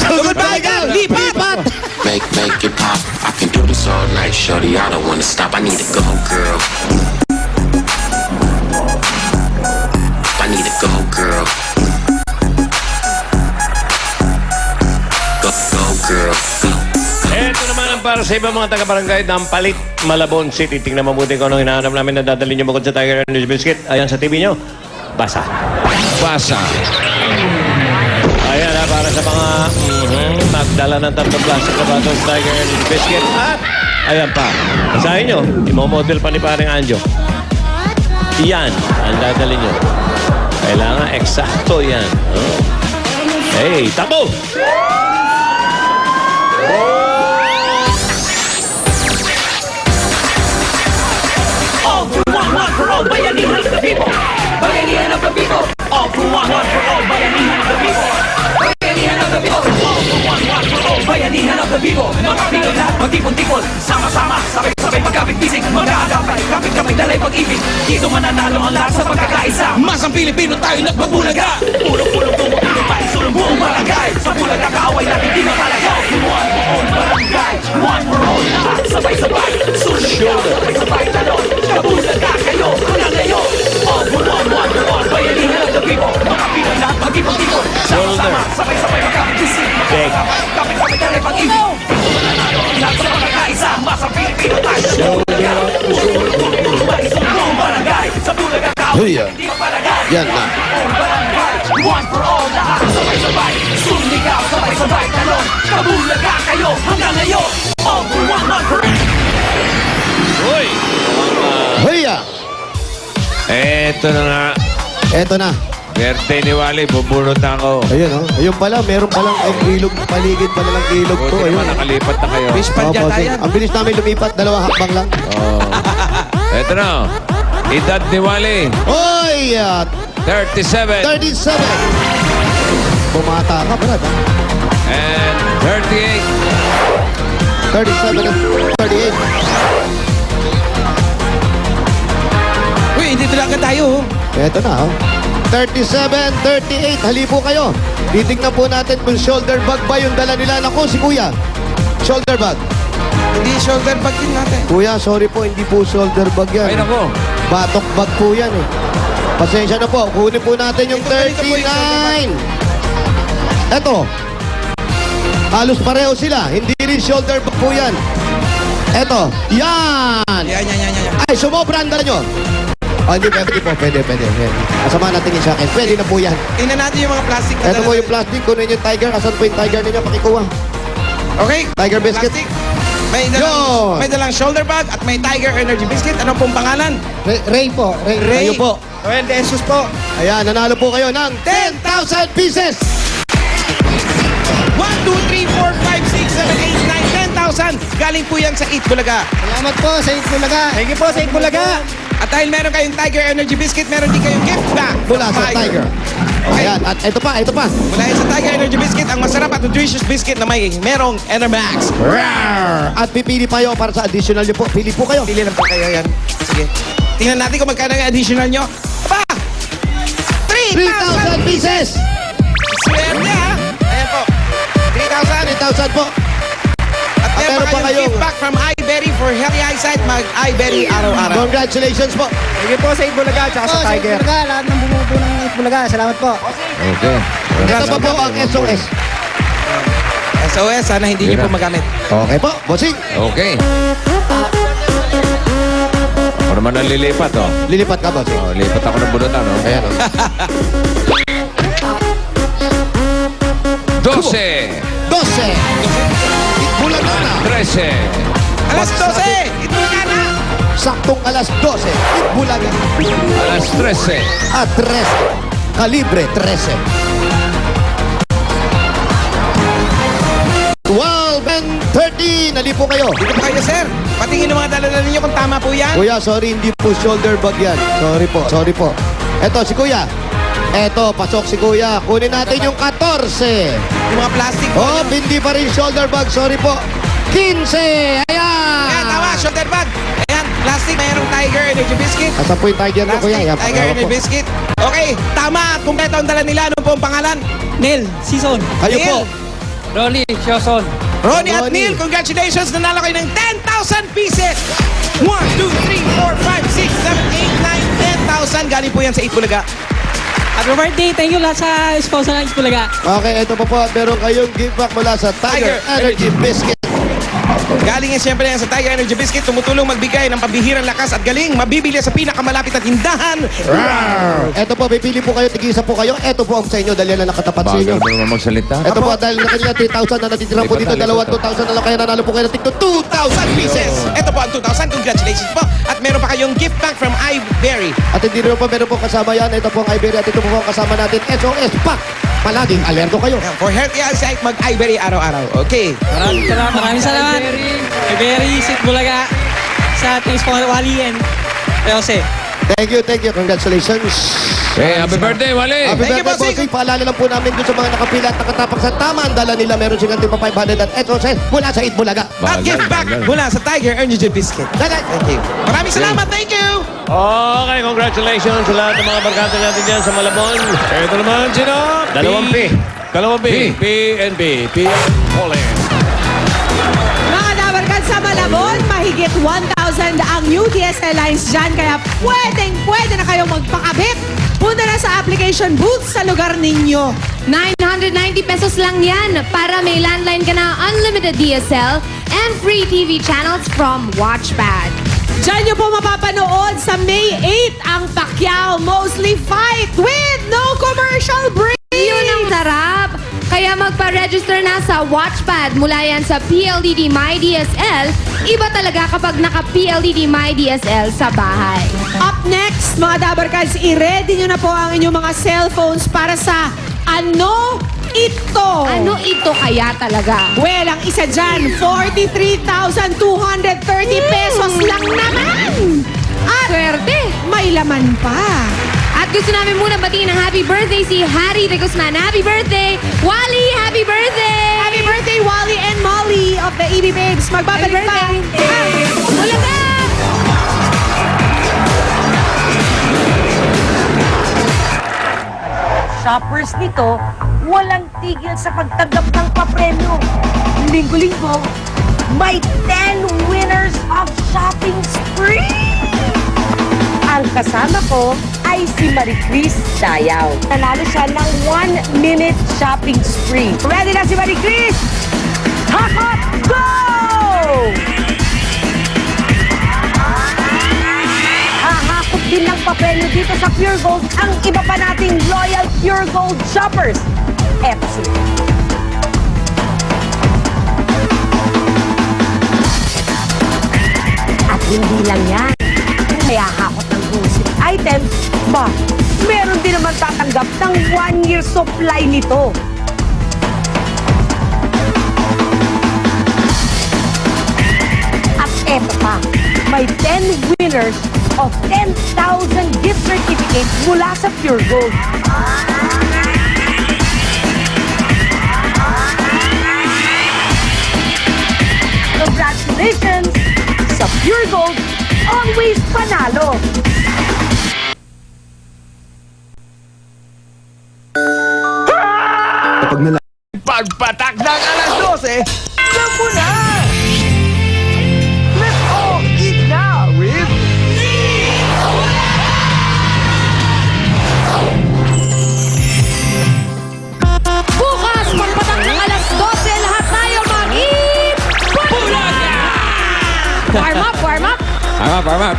N: So goodbye, girl! Lipat!
T: Make it pop. I can do this all night, shorty. I don't wanna stop. I need to go, girl. I need to go, girl. Go, girl. Go.
P: Ito naman ang para sa ibang mga taga-barangay ng Palit, Malabon City. Tingnan mabuti kung anong hinahanap namin na dadalhin nyo bukod sa Tiger and Biscuit. Ayan sa TV nyo. Basa. Ayan na, para sa mga magdala ng 3 plastic na bottles, Tiger and Biscuit. At, ayan pa. Basahin nyo. Imomodel pa ni paring Anjo. Yan ang dadalhin nyo. Kailangan eksakto yan. Oh. Hey, tabo!
U: All for one for all, bayanihan of the people. Bayanihan of the people. All for one for all, bayanihan of the people. Bayanihan of the people. All for one for all, bayanihan of the people. Mga Pinoy lahat, magtipon-tipon. Sama-sama, sabay-sabay magkapit-bisig. Magkakapay, kapit-kapit, dalay pag-ibig. Dito mananalo ang lahat sa pagkakaisa.
B: Masang Pilipino tayo nagbabulaga.
U: Pulong-pulong tumutulong, sulong buong barangay. Sa Bulaga kaaway natin di mapalagaw. One for all, barangay. One for all, lahat sabay-sabay. Sulong sabay-sabay talon. Kabulaga kayo, hanggang ngayon. All for all, bayanihan of the people. Mga Pinoy lahat, magtipon-tipon. Sama-sama, sabay-sabay magkapit-bisig. Kapit-kapit, dalay pag-ibig. Dito mananalo ang lahat sa pagkakaisa. Masang Pilipino tayo nagbabulaga. Sulong buong barangay. Sa Bulaga kaaway natin di mapalagaw.
N: Yan na.
U: One for all, lahat sabay-sabay. Sumigaw, sabay-sabay talon. Kabulaga kayo hanggang ngayon. All for one for all.
P: Uy!
N: Hoya!
O: Eto na nga.
N: Eto na.
O: Birthday ni Wally, bubunot ako.
N: Ayun, oh. Ayun pala, meron palang ilog, paligid pala ng ilog to.
O: Buti
N: Ayun.
O: naman nakalipat na kayo.
I: Fish pan dyan tayo.
N: Ang bilis namin lumipat, 2 hakbang lang.
O: Eto na. Edad ni Wally,
N: Oy!
O: 37.
N: 37! Bumata ka, brad.
O: And 38.
N: 37 and 38.
I: Uy, hindi lang agad tayo.
N: Eto na, oh. 37-38. Hali po kayo. Titignan po natin kung shoulder bag ba yung dala nila. Naku, si Kuya. Shoulder bag.
I: Hindi shoulder bag din natin.
N: Kuya, sorry po, hindi po shoulder bag yan.
O: Ay, nako.
N: Batok bag po yan eh. Pasensya na po. Kunin po natin yung 39. Eto. Halos pareho sila. Hindi rin shoulder bag po yan. Eto. Yan.
I: Yan.
N: Ay, sumobra ang dala nyo. Oh, hindi po. Pwede. Kasama natin yung jacket. Pwede na po yan.
I: Tingnan natin yung mga plastic na
N: Eto po yung plastic. Kunin yung tiger. Asan po yung tiger ninyo? Pakikuha.
I: Okay.
N: Tiger biscuit.
I: Plastic. May
N: Yun.
I: dalang shoulder bag at may Tiger Energy Biscuit. Ano pong pangalan?
E: Ray po. Ray.
N: Kayo po.
I: Noel De Jesus po.
N: Ayan, nanalo po kayo ng 10,000 pieces.
I: 1, 2, 3, 4, 5, 6, 7, 8, 9, 10,000. Galing po yan sa Eat Bulaga.
E: Salamat po sa Itbulaga. Thank you po sa Itbulaga.
I: At dahil meron kayong Tiger Energy Biscuit, meron din kayong gift bag.
N: Mula sa Tiger.
I: Okay.
N: Ayan, at ito pa.
I: Mula yan sa Tiger Energy Biscuit, ang masarap at nutritious biscuit na may merong Enermax.
N: At pipili pa kayo para sa additional nyo po. Pili po kayo.
I: Pili lang po kayo yan. Sige. Tingnan natin kung magkano ang additional nyo. Aba!
N: 3,000 pieces.
I: Swerte ha! Ayan po. 3,000.
N: 3,000 po.
I: At meron
N: meron
I: pa
N: pa
I: kayong
N: kayo.
I: gift back from iBerry for healthy eyesight. Mag-iBerry araw-araw.
N: Congratulations po.
E: Thank you po sa Itbulaga at sa Tiger. Sa Itbulaga, lahat ng bumubuo ng Itbulaga. Salamat po.
O: Okay.
N: Ito pa po ang SOS.
I: SOS, sana hindi niyo po magamit.
N: Okay po, bossing.
O: Okay. Ako naman ang lilipat, oh.
N: Lilipat ka, bossing.
O: Oh, lipat ako ng bunutan, oh.
N: Ayan, oh.
O: 12.
N: 12. Itbulaga na.
O: 13.
I: Alas 12! Ito na na!
N: Saktong alas 12. Itbulaga.
O: Alas 13.
N: At 13. Kalibre 13. 12 and 13. Nali po kayo.
I: Dito po kayo, sir. Patingin ng mga dala ninyo kung tama po yan.
N: Kuya, sorry, hindi po shoulder bag yan. Sorry po. Eto, si Kuya. Eto, pasok si Kuya. Kunin natin yung 14.
I: Yung mga plastic po.
N: Oh, hindi pa rin shoulder bag. Sorry po. 15. Ayan.
I: Ayan, tama. Shoulder bag. Ayan, plastic. Mayroong Tiger Energy Biscuit.
N: Asan po yung tiger mo,
I: Plastic,
N: Kuya? Ayan,
I: Tiger
N: pangalawa
I: Energy
N: po.
I: Biscuit. Okay, tama. Kumpleto ang dala nila. Ano po ang pangalan?
E: Neil, Season.
N: Kayo
I: Neil.
N: po.
E: Rolly, Sioson.
I: Ronnie at
N: Ronnie.
I: Neil, congratulations! Nanalo kayo ng 10,000 pieces! 1, 2, 3, 4, 5, 6, 7, 8, 9, 10,000. Galing po yan sa Itbulaga.
E: Happy birthday. Thank you lahat sa sponsor ng Itbulaga.
N: Okay, ito pa po. Meron kayong give back mula sa Tiger Energy Biscuit.
I: Galing yan siyempre yan sa Tiger Energy Biscuit. Tumutulong magbigay ng pambihirang lakas at galing. Mabibili sa pinakamalapit na tindahan.
N: Ito po, pipili po kayo, tigisa po kayo. Ito po ang sa inyo, dahil yan ang nakatapat sa inyo.
O: Bagal mo naman magsalita.
N: Ito po, dahil na kanina 3,000 na natitira po dito, dalawang 2,000 na lang kaya nanalo po kayo ng tigto
I: 2,000 pieces! Ito po ang 2,000. Congratulations po. At meron pa kayong gift pack from iBerry.
N: At hindi rin po, meron po kasama yan. Ito po ang Iberia at ito po ang kasama natin. SOS Pack. Palaging alerto kayo.
I: For healthy eyesight, mag-iBerry araw-araw. Okay.
E: Maraming salamat. Iberry, sa Itbulaga. Sa ating sponsor, Wally and Jose.
N: Thank you. Congratulations.
O: Hey, happy birthday, Wally!
N: Happy
I: Thank you,
N: birthday,
I: bossing.
N: bossing. Paalala lang po namin dun sa mga nakapila at nakatapak sa tama. Ang dala nila, meron silang tipa 500 at SOS mula sa Itbulaga.
I: At gift back mula sa Tiger Energy Biscuit. Thank you. Maraming salamat. Thank you.
P: Okay, congratulations sa lahat ng mga barkada natin dyan sa Malabon.
F: Ito naman, sino?
P: Dalawang P.
F: Dalawang P. P and B. P and Pauline.
C: Mga dabarkan sa Malabon, mahigit 1,000 ang new DSL lines dyan. Kaya pwede na kayong magpakabit. Punta na sa application booth sa lugar ninyo.
D: 990 pesos lang yan para may landline ka na unlimited DSL and free TV channels from Watchpad.
C: Diyan nyo po mapapanood sa May 8 ang Pacquiao Mosley fight with no commercial break.
D: Yun ang sarap! Kaya magpa-register na sa Watchpad mula yan sa PLDT My DSL. Iba talaga kapag naka-PLDT My DSL sa bahay.
C: Up next, mga Dabarkads, i-ready nyo na po ang inyong mga cellphones para sa Ano Ito?
D: Ano ito kaya talaga?
C: Well, ang isa dyan, 43,230 pesos lang naman! At
D: Swerte!
C: may laman pa.
D: At gusto namin muna batiin ng happy birthday si Harry de Guzman. Happy birthday! Wally, happy birthday!
C: Happy birthday, Wally and Molly of the EB Babes. Magbabalik pa.
D: Bulaga!
C: shoppers nito walang tigil sa pagtanggap ng papremyo. Linggo-linggo, may 10 winners of shopping spree! Ang kasama ko ay si Maricris Dayaw. Nanalo siya ng 1-minute shopping spree. Ready na si Maricris? Hakot, go! Hahakot din ng papremyo dito sa Pure Gold ang iba pa nating loyal Pure Gold shoppers. Eto sila. At hindi lang yan. Kaya hakot ng grocery items, meron din naman tatanggap ng 1-year supply nito. At eto pa, may 10 winners of 10,000 gift certificates mula sa Pure Gold. Congratulations! Sa Pure Gold, always panalo!
L: Kapag
K: Pagpatak ng alas 12, alam mo na! Let's all eat now with...
D: Bukas, pagpatak ng alas 12, lahat tayo mag-eat Bulaga! Warm up, warm up!
M: Warm up.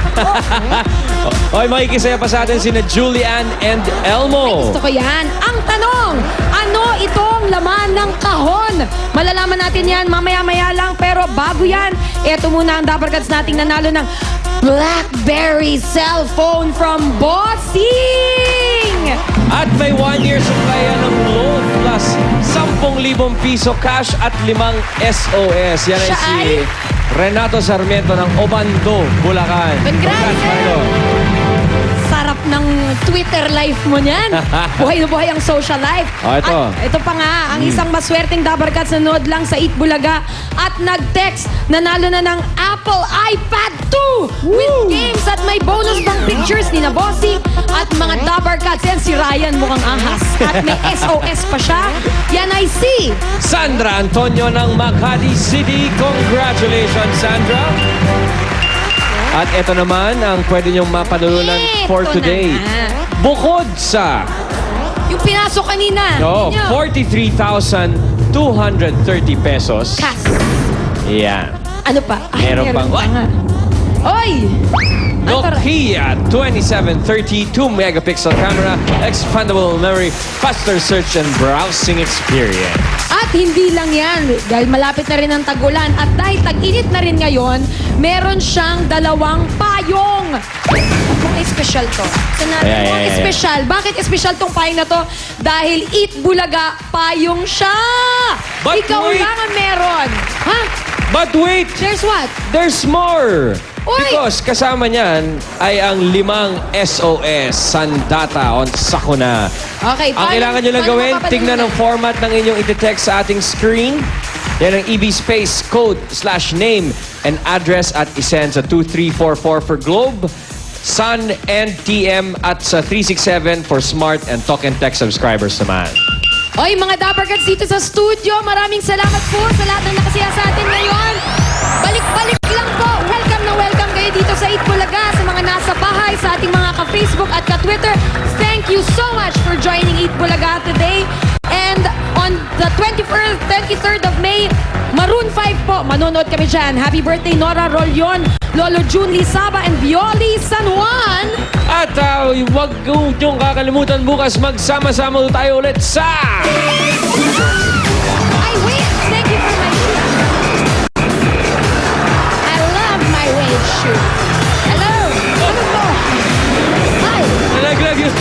M: Oy, makikisaya pa sa atin sina Julian and Elmo.
D: Gusto ko yan. Ang tanong, ano itong laman ng kahon? Malalaman natin yan mamaya-maya lang. Pero bago yan, eto muna ang Dabarkads nating nanalo ng BlackBerry cellphone from Bossing!
M: At may 1-year supply ng load plus 10,000 piso cash at 5 SOS. Yan ay
D: Siya
M: si
D: ay-
M: Renato Sarmiento ng Obando, Bulacan.
D: Congrats, sarap ng Twitter life mo niyan. Buhay na buhay ang social life.
M: Oh, ito.
D: At ito pa nga, ang isang maswerteng Dabarkads nanood lang sa Eat Bulaga at nag-text, nanalo na ng Apple iPad 2 with games at may bonus pang pictures ni na Bossy at mga Dabarkads. Yan si Ryan, mukhang ahas. At may SOS pa siya. Yan ay si
M: Sandra Antonio ng Makati City. Congratulations, Sandra. At ito naman ang pwede niyong mapanalunan for
D: Eto
M: today.
D: na nga.
M: Bukod sa
D: yung pinasok kanina.
M: no,
D: Ninyo.
M: 43,230 pesos.
D: Cash.
M: Yan.
D: Ano pa? Ay,
M: Meron pang-
D: pa nga. Oy!
M: Nokia 2730 2-megapixel camera, expandable memory, faster search and browsing experience.
D: At hindi lang yan, dahil malapit na rin ang tag-ulan at dahil tag-init na rin ngayon, meron siyang 2 payong. Kung special to. So special. Bakit special tong payong na to? Dahil Eat Bulaga, payong siya!
M: But
D: Ikaw
M: wait.
D: lang ang meron. Ha?
M: But wait!
D: There's what?
M: There's more!
D: Uy!
M: Because kasama niyan ay ang 5 SOS Sandata on Sakuna.
D: Okay,
M: Ang kailangan nyo lang gawin, tignan ang format ng inyong iti-text sa ating screen. Yan ang EB space code /name and address at isend sa 2344 for Globe, Sun and TM at sa 367 for Smart and Talk and Text subscribers naman.
D: Oy, mga Dabarkads dito sa studio, maraming salamat po sa lahat ng nakasiya sa atin ngayon. Balik-balik lang po. Welcome na welcome kayo dito sa Eat Bulaga, sa mga nasa bahay, sa ating mga ka-Facebook at ka-Twitter. Thank you so much for joining Eat Bulaga today. And on the 23rd of May, Maroon 5 po, manonood kami dyan. Happy birthday, Nora Rolyon, Lolo June Lizaba, and Violi San Juan.
M: At huwag niyong kakalimutan bukas magsama-sama tayo ulit sa...
D: I wait. Thank you for my shoe. I love my wave shoe. Hello. Ano to? Hi.
M: Nalaglag yun.